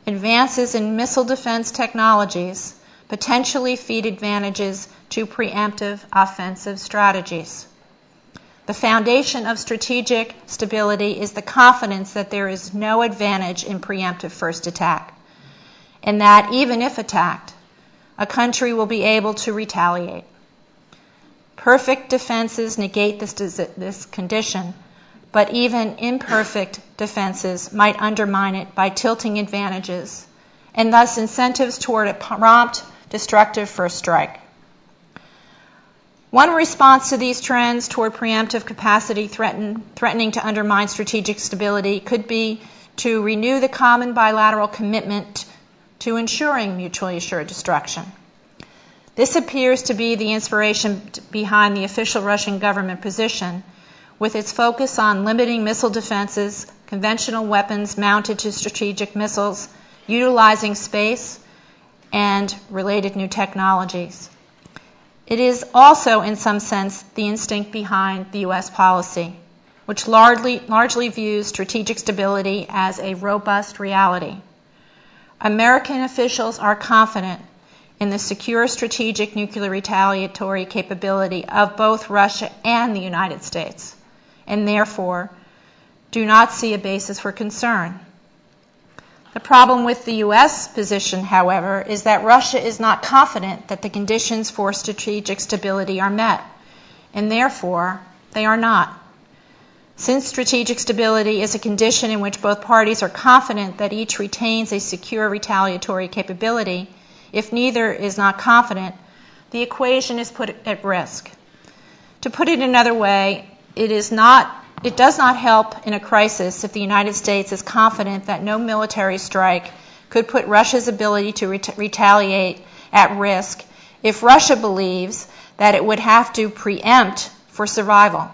advances in missile defense technologies potentially feed advantages to preemptive offensive strategies. The foundation of strategic stability is the confidence that there is no advantage in preemptive first attack, and that even if attacked, a country will be able to retaliate. Perfect defenses negate this condition, but even imperfect defenses might undermine it by tilting advantages, and thus incentives toward a prompt, destructive first strike. One response to these trends toward preemptive capacity threatening to undermine strategic stability could be to renew the common bilateral commitment to ensuring mutually assured destruction. This appears to be the inspiration behind the official Russian government position, with its focus on limiting missile defenses, conventional weapons mounted to strategic missiles, utilizing space, and related new technologies. It is also, in some sense, the instinct behind the U.S. policy, which largely views strategic stability as a robust reality. American officials are confident in the secure strategic nuclear retaliatory capability of both Russia and the United States, and therefore do not see a basis for concern. The problem with the U.S. position, however, is that Russia is not confident that the conditions for strategic stability are met, and therefore they are not. Since strategic stability is a condition in which both parties are confident that each retains a secure retaliatory capability, if neither is not confident, the equation is put at risk. To put it another way, it does not help in a crisis if the United States is confident that no military strike could put Russia's ability to retaliate at risk if Russia believes that it would have to preempt for survival.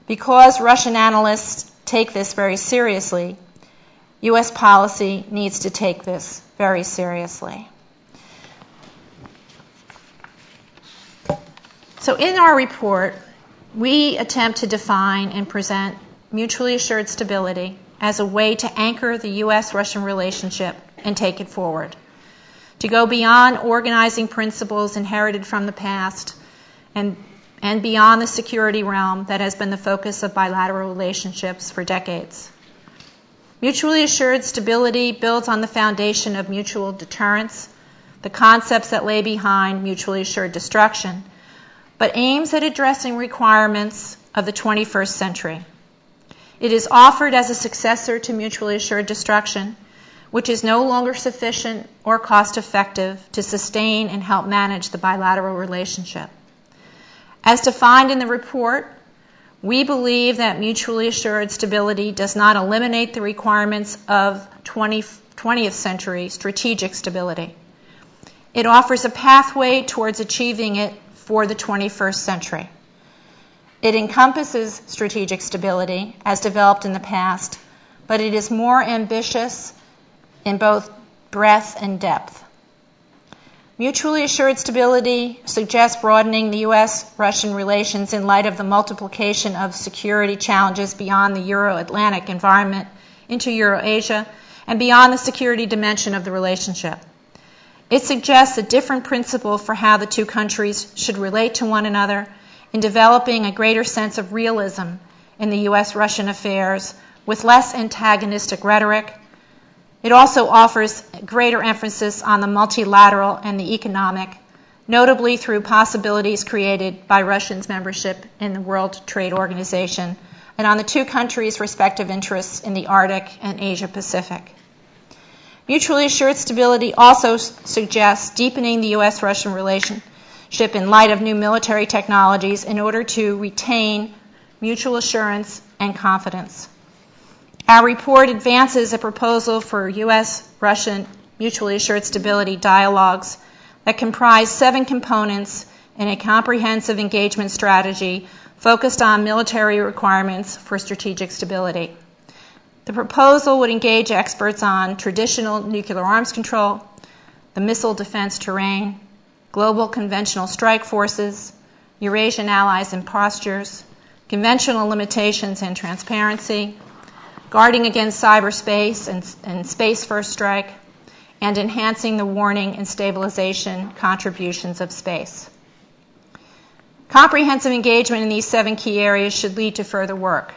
Because Russian analysts take this very seriously, U.S. policy needs to take this very seriously. So in our report, we attempt to define and present mutually assured stability as a way to anchor the U.S.-Russian relationship and take it forward, to go beyond organizing principles inherited from the past and beyond the security realm that has been the focus of bilateral relationships for decades. Mutually assured stability builds on the foundation of mutual deterrence, the concepts that lay behind mutually assured destruction, but aims at addressing requirements of the 21st century. It is offered as a successor to mutually assured destruction, which is no longer sufficient or cost-effective to sustain and help manage the bilateral relationship. As defined in the report, we believe that mutually assured stability does not eliminate the requirements of 20th century strategic stability. It offers a pathway towards achieving it for the 21st century. It encompasses strategic stability as developed in the past, but it is more ambitious in both breadth and depth. Mutually assured stability suggests broadening the U.S.-Russian relations in light of the multiplication of security challenges beyond the Euro-Atlantic environment into Euro-Asia and beyond the security dimension of the relationship. It suggests a different principle for how the two countries should relate to one another in developing a greater sense of realism in the U.S.-Russian affairs with less antagonistic rhetoric. It also offers greater emphasis on the multilateral and the economic, notably through possibilities created by Russia's membership in the World Trade Organization and on the two countries' respective interests in the Arctic and Asia-Pacific. Mutually assured stability also suggests deepening the U.S.-Russian relationship in light of new military technologies in order to retain mutual assurance and confidence. Our report advances a proposal for U.S.-Russian mutually assured stability dialogues that comprise 7 components in a comprehensive engagement strategy focused on military requirements for strategic stability. The proposal would engage experts on traditional nuclear arms control, the missile defense terrain, global conventional strike forces, Eurasian allies and postures, conventional limitations and transparency, guarding against cyberspace and space-first strike, and enhancing the warning and stabilization contributions of space. Comprehensive engagement in these 7 key areas should lead to further work.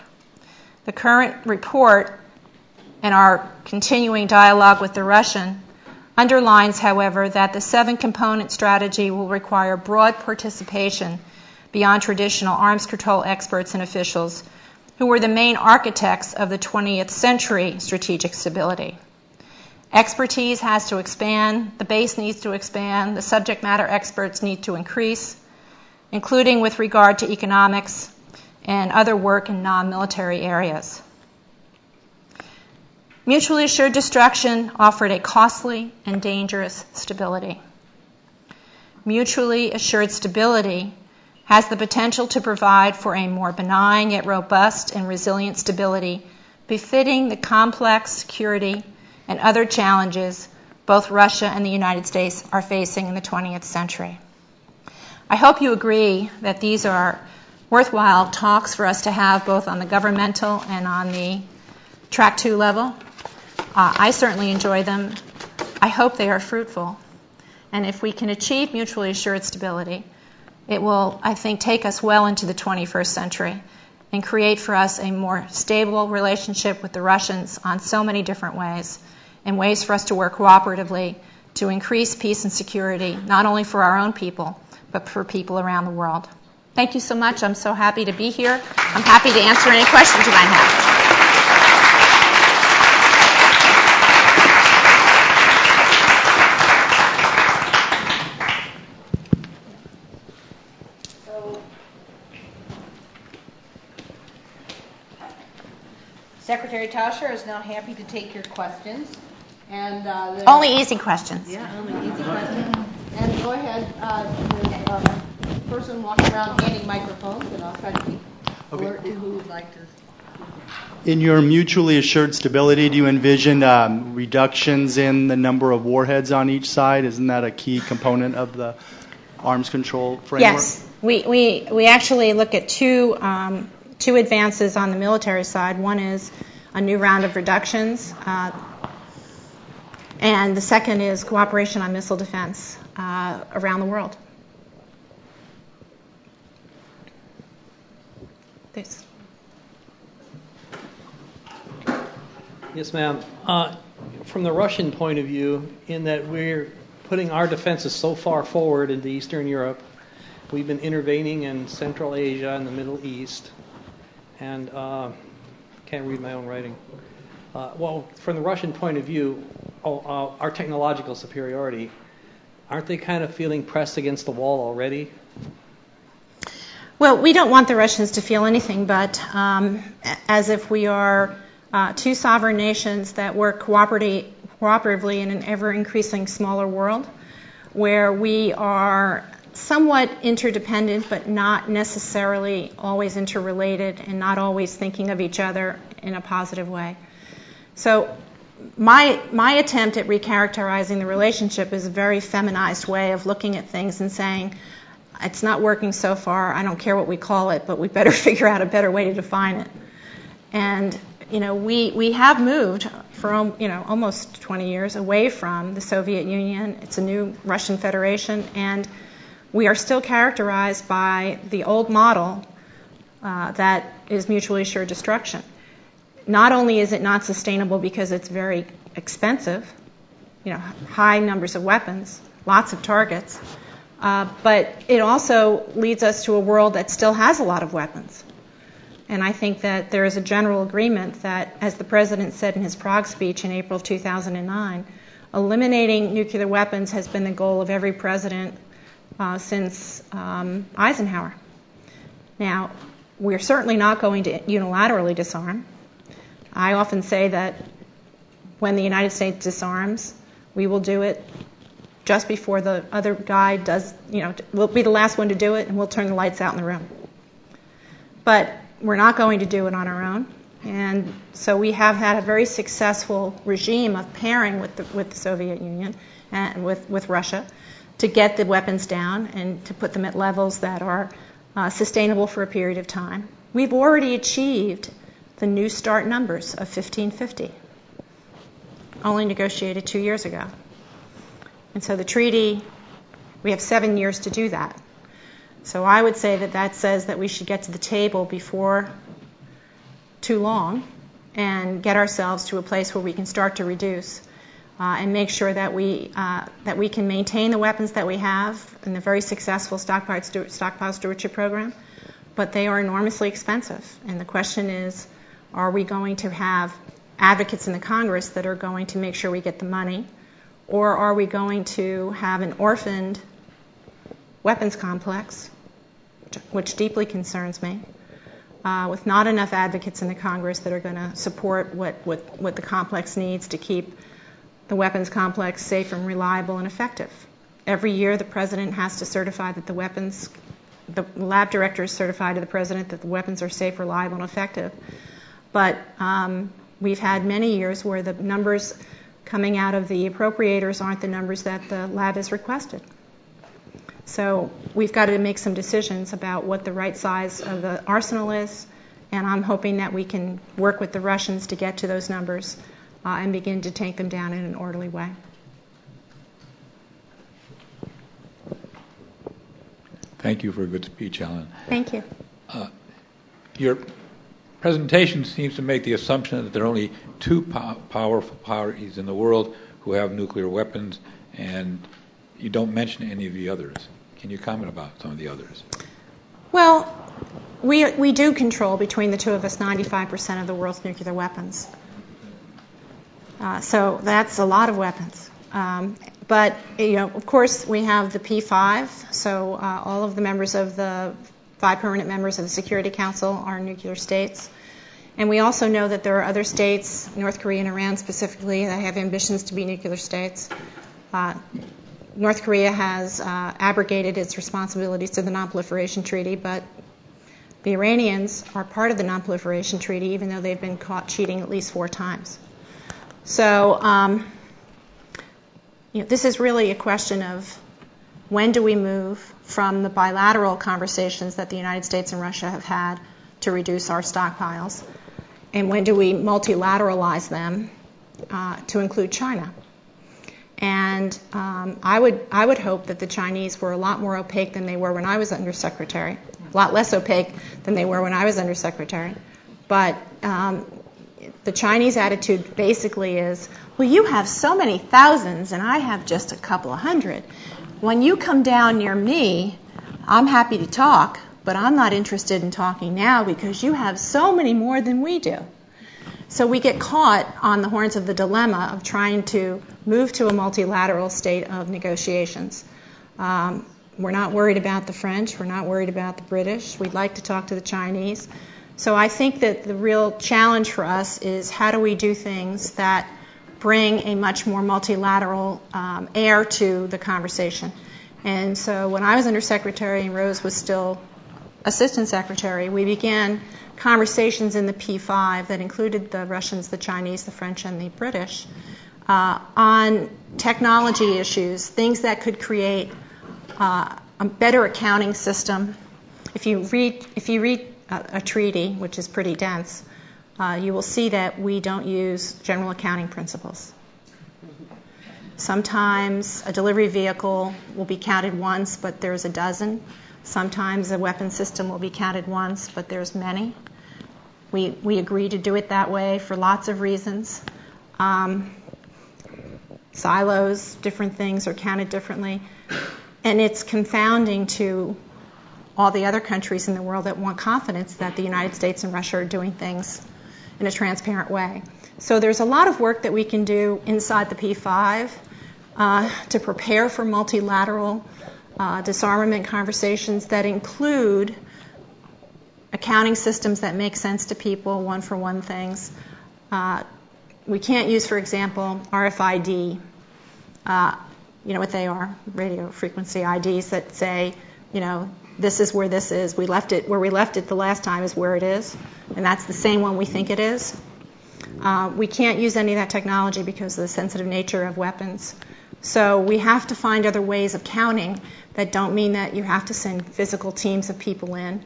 The current report and our continuing dialogue with the Russian underlines, however, that the 7-component strategy will require broad participation beyond traditional arms control experts and officials who were the main architects of the 20th century strategic stability. Expertise has to expand, the base needs to expand, the subject matter experts need to increase. including with regard to economics and other work in non-military areas. Mutually assured destruction offered a costly and dangerous stability. Mutually assured stability has the potential to provide for a more benign yet robust and resilient stability befitting the complex security and other challenges both Russia and the United States are facing in the 20th century. I hope you agree that these are worthwhile talks for us to have both on the governmental and on the Track 2 level. I certainly enjoy them. I hope they are fruitful. And if we can achieve mutually assured stability, it will, I think, take us well into the 21st century and create for us a more stable relationship with the Russians on so many different ways, and ways for us to work cooperatively to increase peace and security, not only for our own people, but for people around the world. Thank you so much. I'm so happy to be here. I'm happy to answer any questions you might have. Secretary Tauscher is now happy to take your questions. And only easy questions. Yeah, only easy questions. And go ahead, there's a person walking around handing microphones, and I'll try to keep alert to who would like to. In your mutually assured stability, do you envision reductions in the number of warheads on each side? Isn't that a key component of the arms control framework? Yes. We actually look at two advances on the military side. One is a new round of reductions, and the second is cooperation on missile defense around the world. Thanks. Yes, ma'am. From the Russian point of view, in that we're putting our defenses so far forward into Eastern Europe, we've been intervening in Central Asia and the Middle East, and can't read my own writing. Well, from the Russian point of view, our technological superiority, aren't they kind of feeling pressed against the wall already? Well, we don't want the Russians to feel anything but as if we are two sovereign nations that work cooperatively in an ever-increasing smaller world, where we are somewhat interdependent but not necessarily always interrelated and not always thinking of each other in a positive way. So my attempt at recharacterizing the relationship is a very feminized way of looking at things and saying, it's not working so far, I don't care what we call it, but we better figure out a better way to define it. And we have moved for almost 20 years away from the Soviet Union. It's a new Russian Federation, and we are still characterized by the old model that is mutually assured destruction. Not only is it not sustainable because it's very expensive, high numbers of weapons, lots of targets, but it also leads us to a world that still has a lot of weapons. And I think that there is a general agreement that, as the President said in his Prague speech in April of 2009, eliminating nuclear weapons has been the goal of every president since Eisenhower. Now, we're certainly not going to unilaterally disarm. I often say that when the United States disarms, we will do it just before the other guy does, we'll be the last one to do it, and we'll turn the lights out in the room. But we're not going to do it on our own. And so we have had a very successful regime of pairing with the Soviet Union and with Russia to get the weapons down and to put them at levels that are sustainable for a period of time. We've already achieved the New START numbers of 1550, only negotiated 2 years ago. And so the treaty, we have 7 years to do that. So I would say that says that we should get to the table before too long and get ourselves to a place where we can start to reduce and make sure that we can maintain the weapons that we have in the very successful stockpile stewardship program, but they are enormously expensive. And the question is, are we going to have advocates in the Congress that are going to make sure we get the money, or are we going to have an orphaned weapons complex which deeply concerns me, with not enough advocates in the Congress that are going to support what the complex needs to keep the weapons complex safe and reliable and effective. Every year the President has to certify that the lab directors certify to the President that the weapons are safe, reliable, and effective. But we've had many years where the numbers coming out of the appropriators aren't the numbers that the lab has requested. So we've got to make some decisions about what the right size of the arsenal is, and I'm hoping that we can work with the Russians to get to those numbers and begin to take them down in an orderly way. Thank you for a good speech, Ellen. Thank you. Your presentation seems to make the assumption that there are only two powerful parties in the world who have nuclear weapons, and you don't mention any of the others. Can you comment about some of the others? Well, we do control, between the two of us, 95% of the world's nuclear weapons. So that's a lot of weapons. But, of course, we have the P5, so all of the members of the 5 permanent members of the Security Council are nuclear states. And we also know that there are other states, North Korea and Iran specifically, that have ambitions to be nuclear states. North Korea has abrogated its responsibilities to the Non-Proliferation Treaty, but the Iranians are part of the Non-Proliferation Treaty, even though they've been caught cheating at least 4 times. So this is really a question of when do we move from the bilateral conversations that the United States and Russia have had to reduce our stockpiles, and when do we multilateralize them to include China. And I would hope that the Chinese were a lot more opaque than they were when I was undersecretary, a lot less opaque than they were when I was undersecretary. But the Chinese attitude basically is, well, you have so many thousands and I have just a couple of hundred. When you come down near me, I'm happy to talk, but I'm not interested in talking now because you have so many more than we do. So we get caught on the horns of the dilemma of trying to move to a multilateral state of negotiations. We're not worried about the French. We're not worried about the British. We'd like to talk to the Chinese. So I think that the real challenge for us is how do we do things that bring a much more multilateral air to the conversation. And so when I was undersecretary and Rose was still assistant secretary, we began conversations in the P5 that included the Russians, the Chinese, the French, and the British on technology issues, things that could create a better accounting system. If you read a treaty, which is pretty dense, you will see that we don't use general accounting principles. Sometimes a delivery vehicle will be counted once, but there's a dozen. Sometimes a weapon system will be counted once, but there's many. We agree to do it that way for lots of reasons. Silos, different things are counted differently. And it's confounding to all the other countries in the world that want confidence that the United States and Russia are doing things in a transparent way. So there's a lot of work that we can do inside the P5 to prepare for multilateral disarmament conversations that include accounting systems that make sense to people, one-for-one things. We can't use, for example, RFID. You know what they are, radio frequency IDs that say, this is where this is. Where we left it the last time is where it is, and that's the same one we think it is. We can't use any of that technology because of the sensitive nature of weapons. So we have to find other ways of counting that don't mean that you have to send physical teams of people in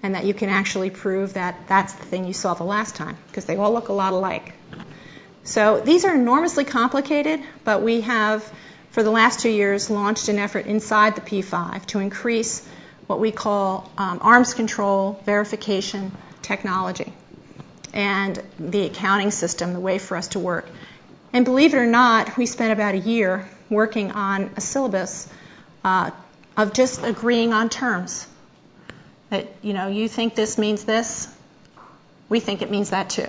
and that you can actually prove that that's the thing you saw the last time, because they all look a lot alike. So these are enormously complicated, but we have, for the last 2 years, launched an effort inside the P5 to increase what we call arms control verification technology and the accounting system, the way for us to work. And believe it or not, we spent about a year working on a syllabus of just agreeing on terms. That, you think this means this, we think it means that too.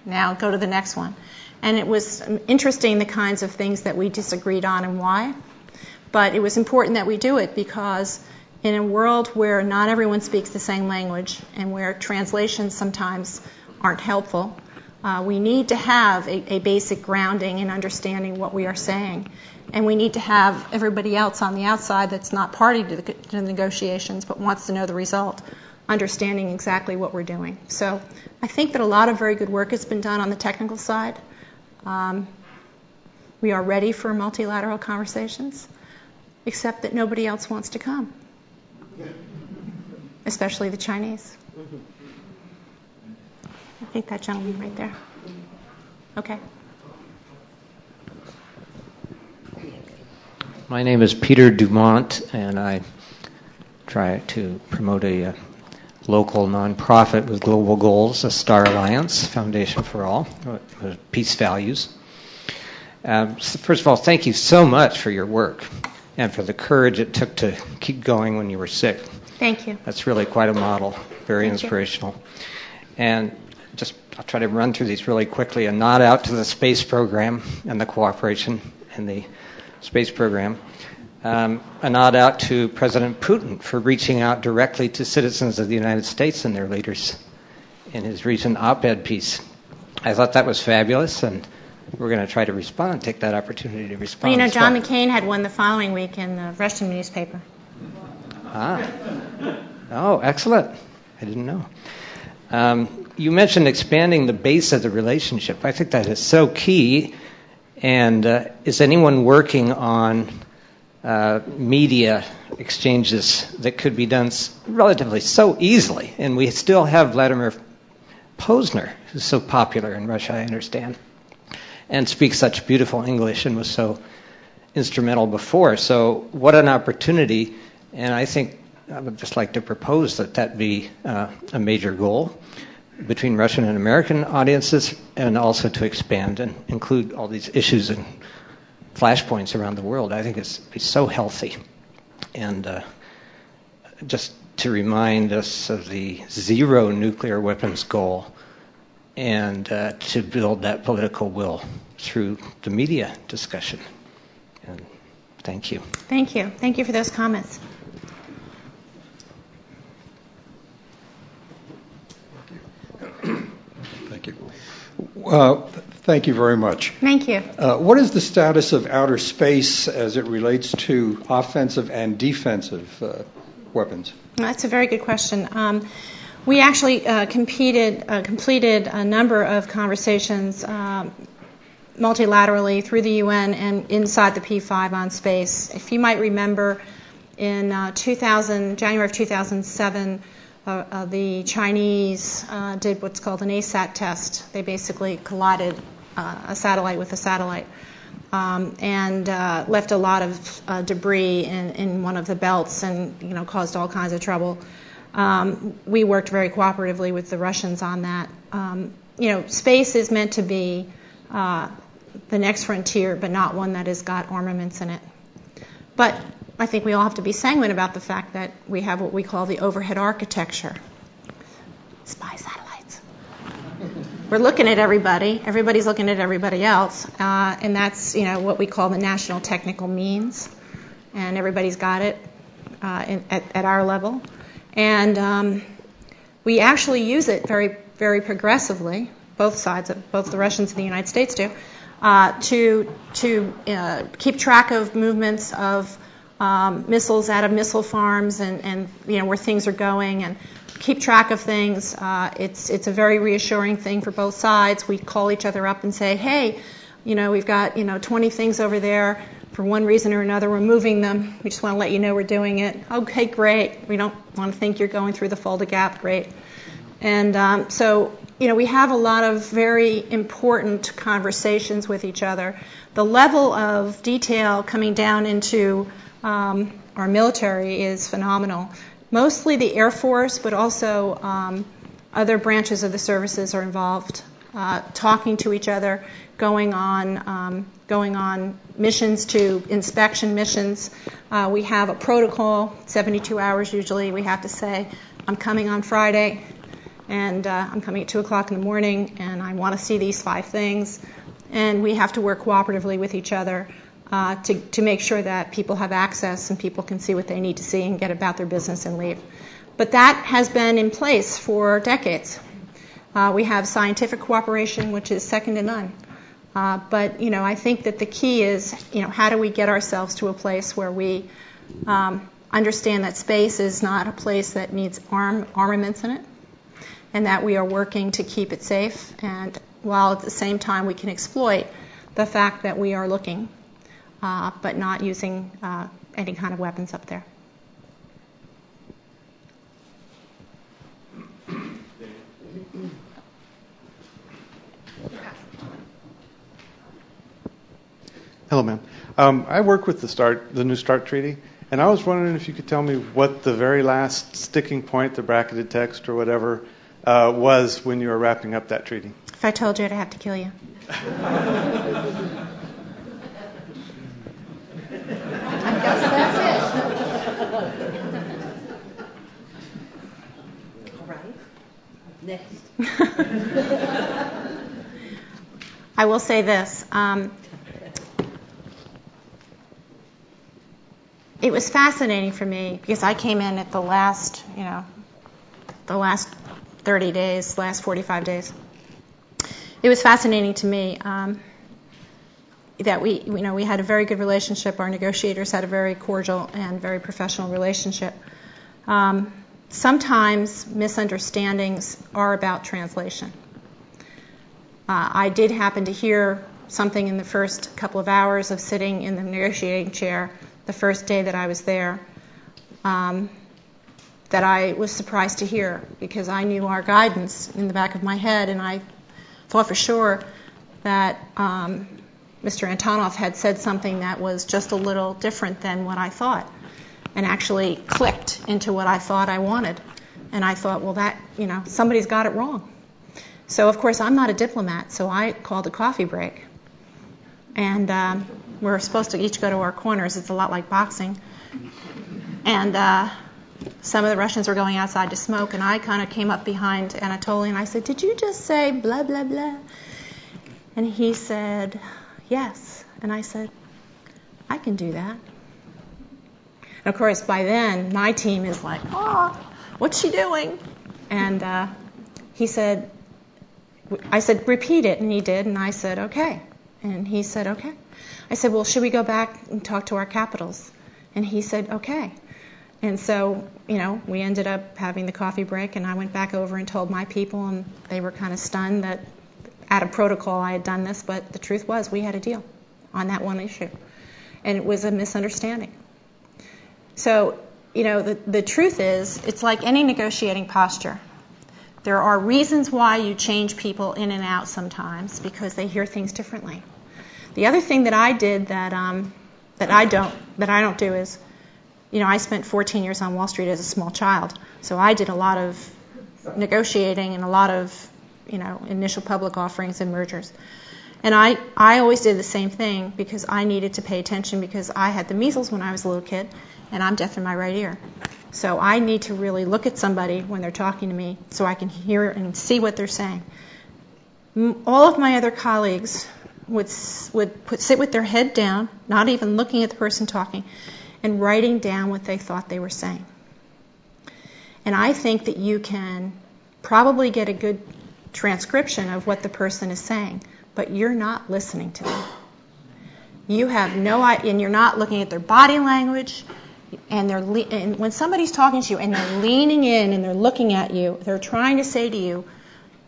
Now go to the next one. And it was interesting the kinds of things that we disagreed on and why. But it was important that we do it because in a world where not everyone speaks the same language and where translations sometimes aren't helpful, we need to have a basic grounding in understanding what we are saying. And we need to have everybody else on the outside that's not party to the negotiations but wants to know the result, understanding exactly what we're doing. So I think that a lot of very good work has been done on the technical side. We are ready for multilateral conversations, except that nobody else wants to come, especially the Chinese. I think that gentleman right there. Okay. My name is Peter Dumont, and I try to promote a local nonprofit with global goals, a Star Alliance, Foundation for All, peace values. First of all, thank you so much for your work and for the courage it took to keep going when you were sick. Thank you. That's really quite a model, very Thank inspirational. And I'll try to run through these really quickly. A nod out to the space program and the cooperation in the space program. A nod out to President Putin for reaching out directly to citizens of the United States and their leaders in his recent op-ed piece. I thought that was fabulous, and we're going to try to respond, take that opportunity to respond. Well, John McCain had one the following week in the Russian newspaper. Oh, excellent. I didn't know. You mentioned expanding the base of the relationship. I think that is so key. And is anyone working on media exchanges that could be done relatively so easily? And we still have Vladimir Posner, who's so popular in Russia, I understand, and speaks such beautiful English and was so instrumental before. So what an opportunity. And I think I would just like to propose that be a major goal between Russian and American audiences, and also to expand and include all these issues and flashpoints around the world. I think it's so healthy. And just to remind us of the zero nuclear weapons goal, and to build that political will through the media discussion. And thank you. Thank you. Thank you for those comments. Thank you. Thank you very much. Thank you. What is the status of outer space as it relates to offensive and defensive weapons? That's a very good question. We actually completed a number of conversations multilaterally through the UN and inside the P5 on space. If you might remember, in January of 2007, the Chinese did what's called an ASAT test. They basically collided a satellite with a satellite and left a lot of debris in one of the belts and caused all kinds of trouble. We worked very cooperatively with the Russians on that. Space is meant to be the next frontier, but not one that has got armaments in it. But I think we all have to be sanguine about the fact that we have what we call the overhead architecture. Spy satellites. We're looking at everybody. Everybody's looking at everybody else. And that's, what we call the national technical means. And everybody's got it at our level. And we actually use it very, very progressively, both sides, both the Russians and the United States do, to keep track of movements of missiles out of missile farms and where things are going and keep track of things. It's a very reassuring thing for both sides. We call each other up and say, hey, we've got 20 things over there. For one reason or another, we're moving them. We just want to let you know we're doing it. Okay, great. We don't want to think you're going through the Fulda Gap. Great. And so we have a lot of very important conversations with each other. The level of detail coming down into our military is phenomenal. Mostly the Air Force, but also other branches of the services are involved, talking to each other, going on missions to inspection missions. We have a protocol, 72 hours usually. We have to say, I'm coming on Friday, and I'm coming at 2 o'clock in the morning, and I want to see these 5 things. And we have to work cooperatively with each other. to make sure that people have access and people can see what they need to see and get about their business and leave. But that has been in place for decades. We have scientific cooperation, which is second to none. But I think that the key is, how do we get ourselves to a place where we understand that space is not a place that needs armaments in it, and that we are working to keep it safe, and while at the same time we can exploit the fact that we are looking, but not using any kind of weapons up there. Hello, ma'am. I work with the New START Treaty, and I was wondering if you could tell me what the very last sticking point, the bracketed text or whatever, was when you were wrapping up that treaty. If I told you, I'd have to kill you. I guess that's it. All right. Next. I will say this. It was fascinating for me because I came in at the last 30 days, last 45 days. It was fascinating to me that we had a very good relationship. Our negotiators had a very cordial and very professional relationship. Sometimes misunderstandings are about translation. I did happen to hear something in the first couple of hours of sitting in the negotiating chair the first day that I was there that I was surprised to hear, because I knew our guidance in the back of my head, and I thought for sure that Mr. Antonov had said something that was just a little different than what I thought, and actually clicked into what I thought I wanted. And I thought, well, that, somebody's got it wrong. So, of course, I'm not a diplomat, so I called a coffee break. And we're supposed to each go to our corners. It's a lot like boxing. And some of the Russians were going outside to smoke, and I kind of came up behind Anatoly, and I said, "Did you just say blah, blah, blah?" And he said, "Yes." And I said, "I can do that." And, of course, by then, my team is like, "Oh, what's she doing?" And I said, "Repeat it." And he did, and I said, "Okay." And he said, "Okay." I said, "Well, should we go back and talk to our capitals?" And he said, "Okay." And so, we ended up having the coffee break, and I went back over and told my people, and they were kind of stunned that out of protocol I had done this, but the truth was we had a deal on that one issue. And it was a misunderstanding. So, the truth is, it's like any negotiating posture. There are reasons why you change people in and out sometimes, because they hear things differently. The other thing that I did that I don't do is, I spent 14 years on Wall Street as a small child, so I did a lot of negotiating and a lot of, initial public offerings and mergers. And I always did the same thing because I needed to pay attention, because I had the measles when I was a little kid, and I'm deaf in my right ear. So I need to really look at somebody when they're talking to me so I can hear and see what they're saying. All of my other colleagues would sit with their head down, not even looking at the person talking, and writing down what they thought they were saying. And I think that you can probably get a good transcription of what the person is saying, but you're not listening to them. You have no idea, and you're not looking at their body language. And when somebody's talking to you and they're leaning in and they're looking at you, they're trying to say to you,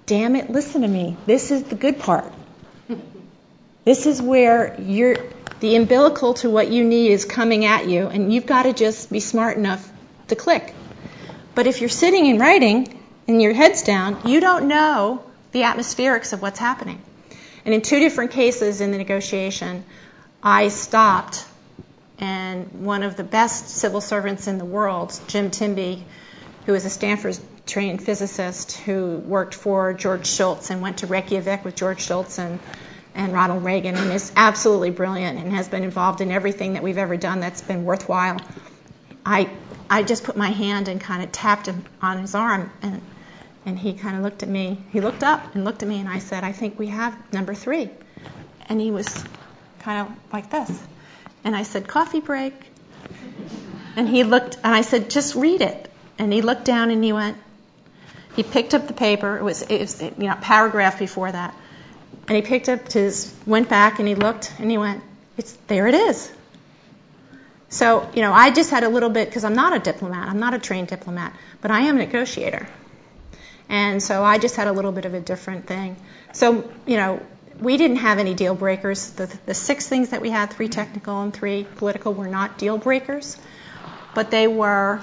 "Damn it, listen to me. This is the good part. This is where the umbilical to what you need is coming at you, and you've got to just be smart enough to click." But if you're sitting and writing and your head's down, you don't know the atmospherics of what's happening. And in 2 different cases in the negotiation, I stopped, and one of the best civil servants in the world, Jim Timby, who is a Stanford-trained physicist who worked for George Shultz and went to Reykjavik with George Shultz and Ronald Reagan, and is absolutely brilliant and has been involved in everything that we've ever done that's been worthwhile. I just put my hand and kind of tapped him on his arm, and he kind of looked at me. He looked up and looked at me, and I said, "I think we have number 3." And he was kind of like this. And I said, coffee break. And he looked, and I said, just read it. And he looked down and he picked up the paper. It was paragraph before that. And he picked up went back and he looked and he went, there it is. So, I just had a little bit, because I'm not a diplomat, I'm not a trained diplomat, but I am a negotiator. And so I just had a little bit of a different thing. So, we didn't have any deal breakers. The 6 things that we had, 3 technical and 3 political, were not deal breakers, but they were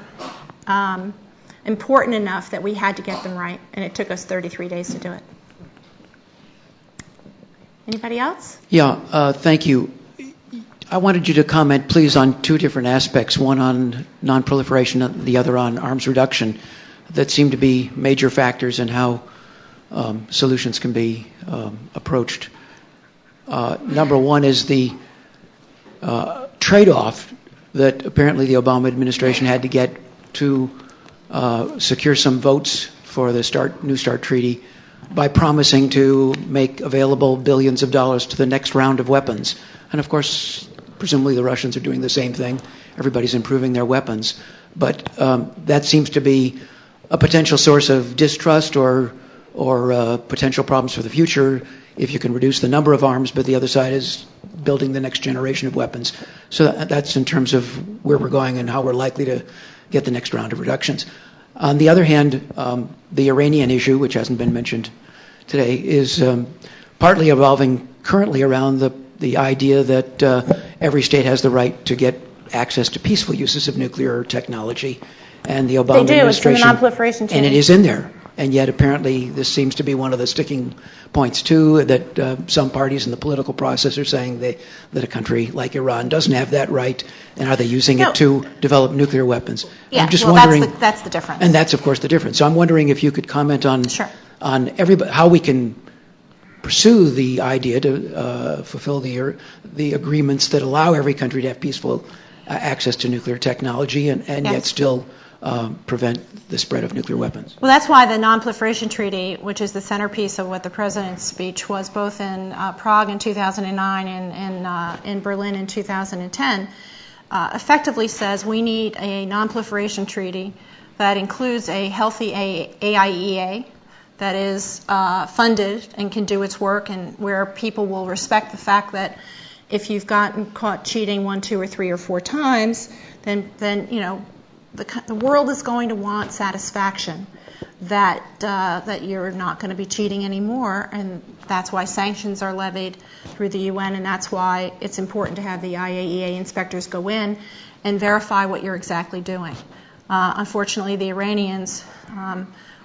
important enough that we had to get them right, and it took us 33 days to do it. Anybody else? Yeah, thank you. I wanted you to comment, please, on 2 different aspects, one on nonproliferation and the other on arms reduction, that seem to be major factors in how solutions can be approached. Number one is the trade-off that apparently the Obama administration had to get to secure some votes for the New START treaty by promising to make available billions of dollars to the next round of weapons. And of course, presumably the Russians are doing the same thing. Everybody's improving their weapons. But that seems to be a potential source of distrust or potential problems for the future if you can reduce the number of arms, but the other side is building the next generation of weapons. So that's in terms of where we're going and how we're likely to get the next round of reductions. On the other hand, the Iranian issue, which hasn't been mentioned today, is partly evolving currently around the idea that every state has the right to get access to peaceful uses of nuclear technology. And the Obama administration... It's in the non-proliferation treaty. And it is in there. And yet apparently this seems to be one of the sticking points too, that some parties in the political process are saying that a country like Iran doesn't have that right, and are they using it to develop nuclear weapons? Yeah, I'm just wondering, that's the difference. and that's of course the difference. So I'm wondering if you could comment on how we can pursue the idea to fulfill the agreements that allow every country to have peaceful access to nuclear technology and yet still prevent the spread of nuclear weapons. Well, that's why the Non-Proliferation Treaty, which is the centerpiece of what the President's speech was, both in Prague in 2009 and in Berlin in 2010, effectively says we need a non-proliferation treaty that includes a healthy AIEA that is funded and can do its work, and where people will respect the fact that if you've gotten caught cheating 1, 2, or 3, or 4 times, then the world is going to want satisfaction that you're not going to be cheating anymore, and that's why sanctions are levied through the UN, and that's why it's important to have the IAEA inspectors go in and verify what you're exactly doing. Unfortunately, the Iranians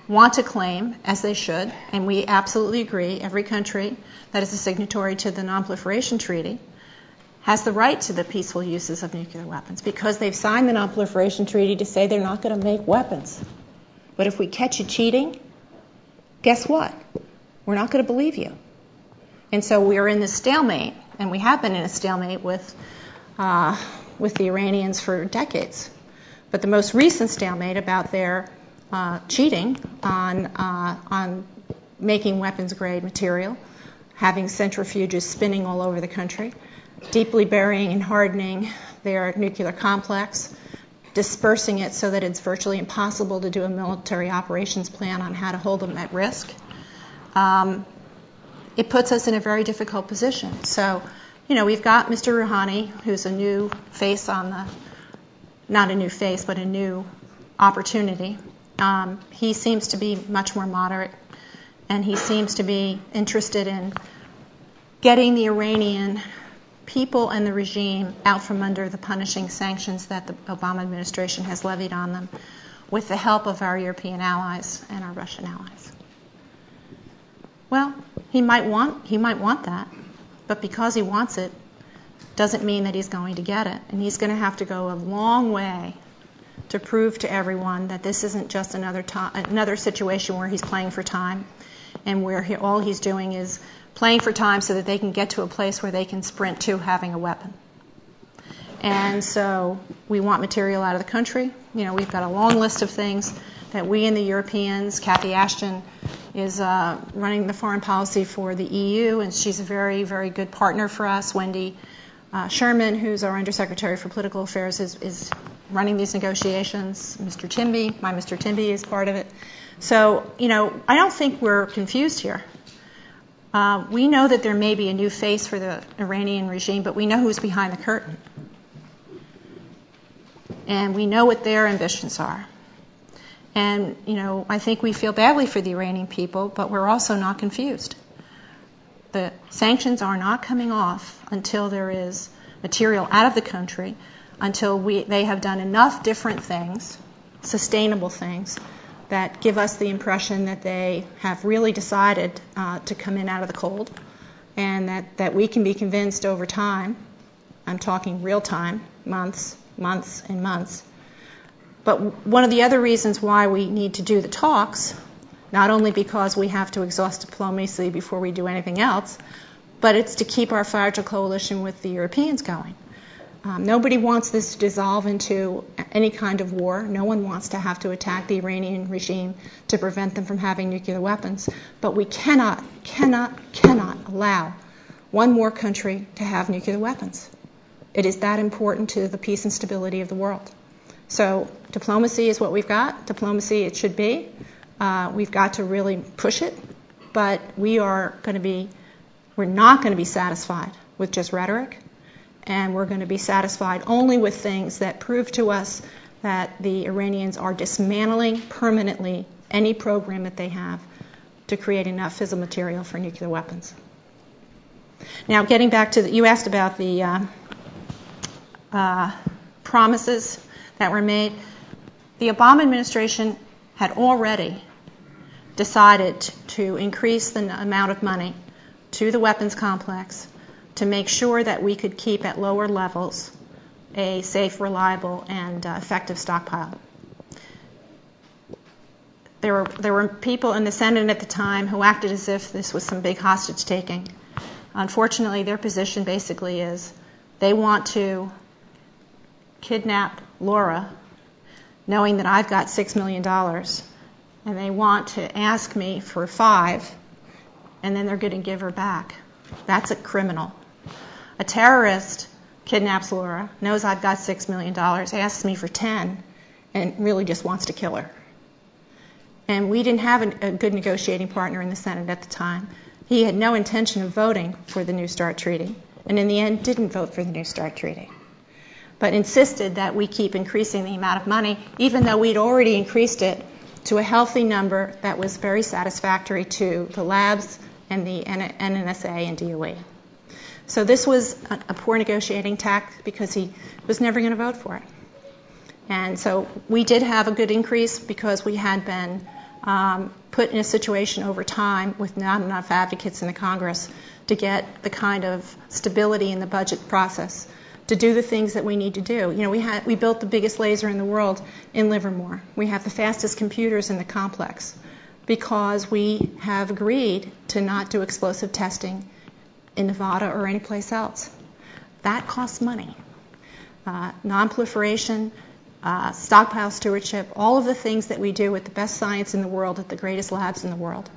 want to claim, as they should, and we absolutely agree, every country that is a signatory to the Non-Proliferation Treaty has the right to the peaceful uses of nuclear weapons because they've signed the Non-Proliferation Treaty to say they're not going to make weapons. But if we catch you cheating, guess what? We're not going to believe you. And so we're in this stalemate, and we have been in a stalemate with the Iranians for decades. But the most recent stalemate about their cheating on making weapons-grade material, having centrifuges spinning all over the country, deeply burying and hardening their nuclear complex, dispersing it so that it's virtually impossible to do a military operations plan on how to hold them at risk. It puts us in a very difficult position. So, we've got Mr. Rouhani, who's a new face not a new face, but a new opportunity. He seems to be much more moderate, and he seems to be interested in getting the Iranian people and the regime out from under the punishing sanctions that the Obama administration has levied on them with the help of our European allies and our Russian allies. Well, he might want that, but because he wants it doesn't mean that he's going to get it. And he's going to have to go a long way to prove to everyone that this isn't just another situation where he's playing for time and where all he's doing is playing for time so that they can get to a place where they can sprint to having a weapon. And so we want material out of the country. We've got a long list of things that we and the Europeans, Cathy Ashton is running the foreign policy for the EU, and she's a very, very good partner for us. Wendy Sherman, who's our Undersecretary for Political Affairs, is running these negotiations. Mr. Timby is part of it. So, I don't think we're confused here. We know that there may be a new face for the Iranian regime, but we know who's behind the curtain. And we know what their ambitions are. And, I think we feel badly for the Iranian people, but we're also not confused. The sanctions are not coming off until there is material out of the country, until they have done enough different things, sustainable things, that give us the impression that they have really decided to come in out of the cold, and that we can be convinced over time, I'm talking real time, months and months. But one of the other reasons why we need to do the talks, not only because we have to exhaust diplomacy before we do anything else, but it's to keep our fragile coalition with the Europeans going. Nobody wants this to dissolve into any kind of war. No one wants to have to attack the Iranian regime to prevent them from having nuclear weapons. But we cannot allow one more country to have nuclear weapons. It is that important to the peace and stability of the world. So diplomacy is what we've got. Diplomacy it should be. We've got to really push it. But we're not going to be satisfied with just rhetoric. And we're going to be satisfied only with things that prove to us that the Iranians are dismantling permanently any program that they have to create enough fissile material for nuclear weapons. Now, getting back to you asked about the promises that were made. The Obama administration had already decided to increase the amount of money to the weapons complex to make sure that we could keep at lower levels a safe, reliable, and effective stockpile. There were people in the Senate at the time who acted as if this was some big hostage taking. Unfortunately, their position basically is they want to kidnap Laura, knowing that I've got $6 million, and they want to ask me for $5 million, and then they're going to give her back. That's a criminal. A terrorist kidnaps Laura, knows I've got $6 million, asks me for 10, and really just wants to kill her. And we didn't have a good negotiating partner in the Senate at the time. He had no intention of voting for the New START treaty, and in the end didn't vote for the New START treaty, but insisted that we keep increasing the amount of money, even though we'd already increased it to a healthy number that was very satisfactory to the labs and the NNSA and DOE. So this was a poor negotiating tact because he was never going to vote for it. And so we did have a good increase because we had been put in a situation over time with not enough advocates in the Congress to get the kind of stability in the budget process to do the things that we need to do. We built the biggest laser in the world in Livermore. We have the fastest computers in the complex because we have agreed to not do explosive testing in Nevada or anyplace else. That costs money. Non-proliferation, stockpile stewardship, all of the things that we do with the best science in the world at the greatest labs in the world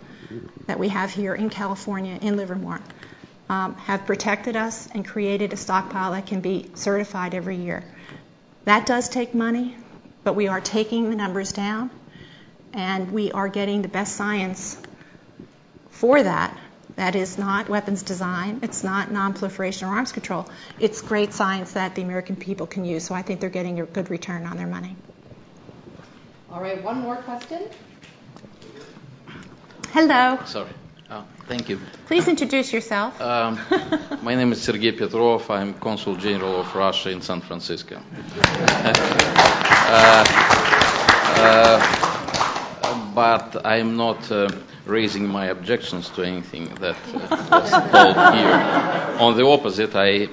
that we have here in California, in Livermore, have protected us and created a stockpile that can be certified every year. That does take money, but we are taking the numbers down, and we are getting the best science for that. That is not weapons design. It's not non-proliferation or arms control. It's great science that the American people can use, so I think they're getting a good return on their money. All right, one more question. Hello. Sorry. Thank you. Please introduce yourself. My name is Sergei Petrov. I'm Consul General of Russia in San Francisco. But I'm not raising my objections to anything that was told here. On the opposite, I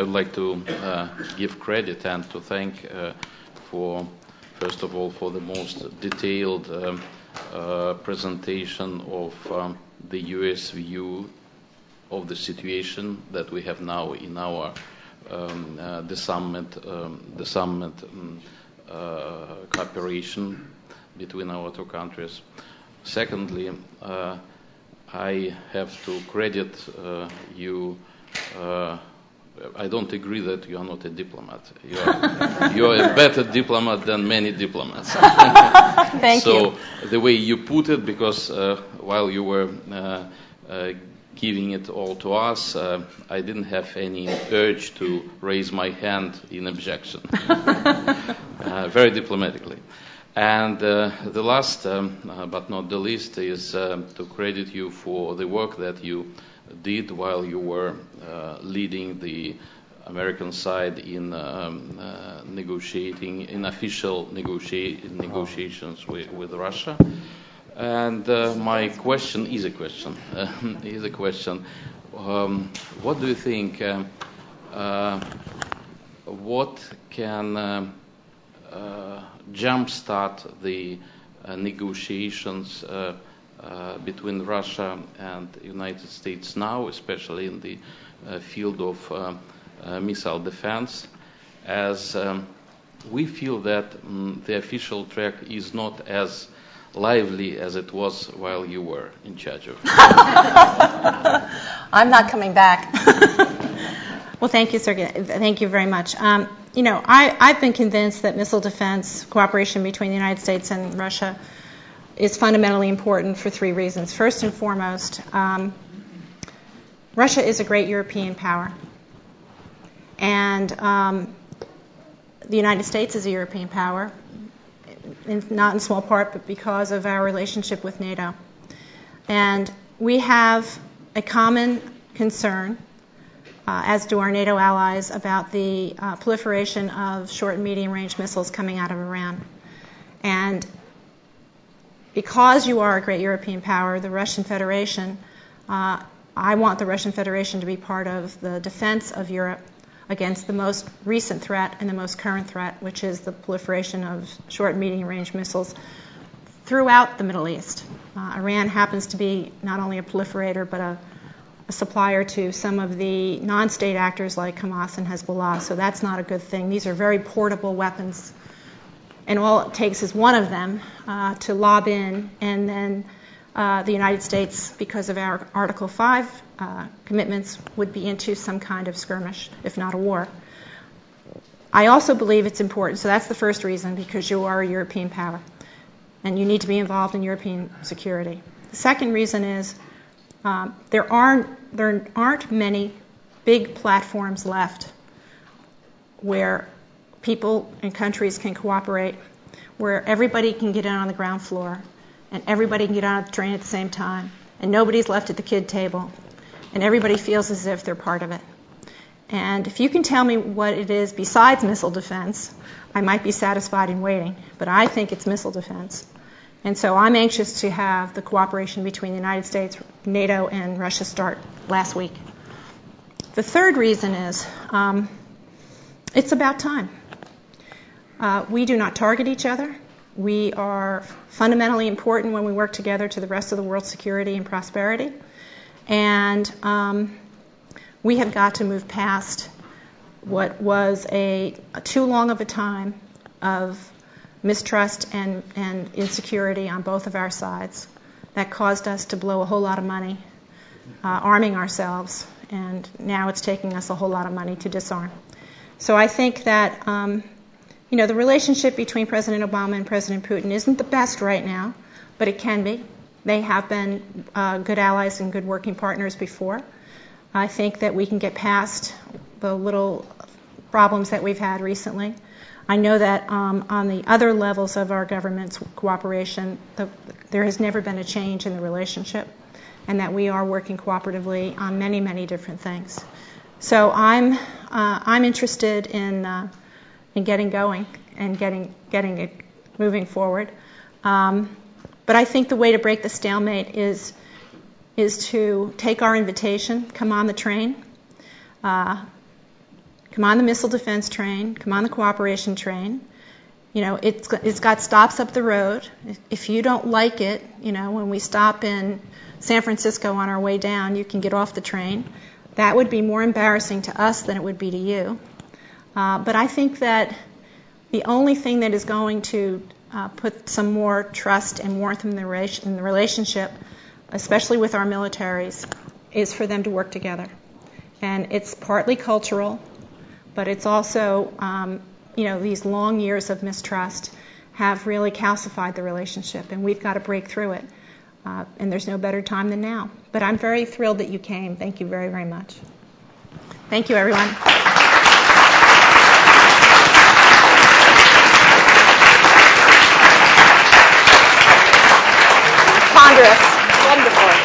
would like to give credit and to thank first of all, for the most detailed presentation of the U.S. view of the situation that we have now in our disarmament cooperation between our two countries. Secondly, I have to credit you I don't agree that you are not a diplomat. You are a better diplomat than many diplomats. Thank you. So the way you put it, because while you were giving it all to us, I didn't have any urge to raise my hand in objection. Very diplomatically. And the last, but not the least, is to credit you for the work that you did while you were leading the American side in negotiating, in official negotiations with Russia. And my question is a question. What do you think? What can jumpstart the negotiations between Russia and the United States now, especially in the field of missile defense, as we feel that the official track is not as lively as it was while you were in charge of it. I'm not coming back. Well, thank you, Sergey. Thank you very much. I've been convinced that missile defense cooperation between the United States and Russia is fundamentally important for three reasons. First and foremost, Russia is a great European power. And the United States is a European power, not in small part, but because of our relationship with NATO. And we have a common concern, as do our NATO allies, about the proliferation of short and medium-range missiles coming out of Iran. And because you are a great European power, the Russian Federation, I want the Russian Federation to be part of the defense of Europe against the most recent threat and the most current threat, which is the proliferation of short and medium-range missiles throughout the Middle East. Iran happens to be not only a proliferator, but a supplier to some of the non-state actors like Hamas and Hezbollah, so that's not a good thing. These are very portable weapons, and all it takes is one of them to lob in, and then the United States, because of our Article 5 commitments, would be into some kind of skirmish, if not a war. I also believe it's important, so that's the first reason, because you are a European power, and you need to be involved in European security. The second reason is there aren't many big platforms left where people and countries can cooperate, where everybody can get in on the ground floor, and everybody can get on the train at the same time, and nobody's left at the kid table, and everybody feels as if they're part of it. And if you can tell me what it is besides missile defense, I might be satisfied in waiting, but I think it's missile defense. And so I'm anxious to have the cooperation between the United States, NATO, and Russia start last week. The third reason is it's about time. We do not target each other. We are fundamentally important when we work together to the rest of the world's security and prosperity. And we have got to move past what was a too long of a time of mistrust and insecurity on both of our sides that caused us to blow a whole lot of money arming ourselves, and now it's taking us a whole lot of money to disarm. So I think that the relationship between President Obama and President Putin isn't the best right now, but it can be. They have been good allies and good working partners before. I think that we can get past the little problems that we've had recently. I know that on the other levels of our government's cooperation, there has never been a change in the relationship, and that we are working cooperatively on many, many different things. So I'm interested in getting going and getting it moving forward. But I think the way to break the stalemate is to take our invitation, come on the train, come on the missile defense train, come on the cooperation train. It's got stops up the road. If you don't like it, when we stop in San Francisco on our way down, you can get off the train. That would be more embarrassing to us than it would be to you. But I think that the only thing that is going to put some more trust and warmth in the relationship, especially with our militaries, is for them to work together. And it's partly cultural, but it's also, these long years of mistrust have really calcified the relationship, and we've got to break through it. And there's no better time than now. But I'm very thrilled that you came. Thank you very, very much. Thank you, everyone. Ponderous. Wonderful.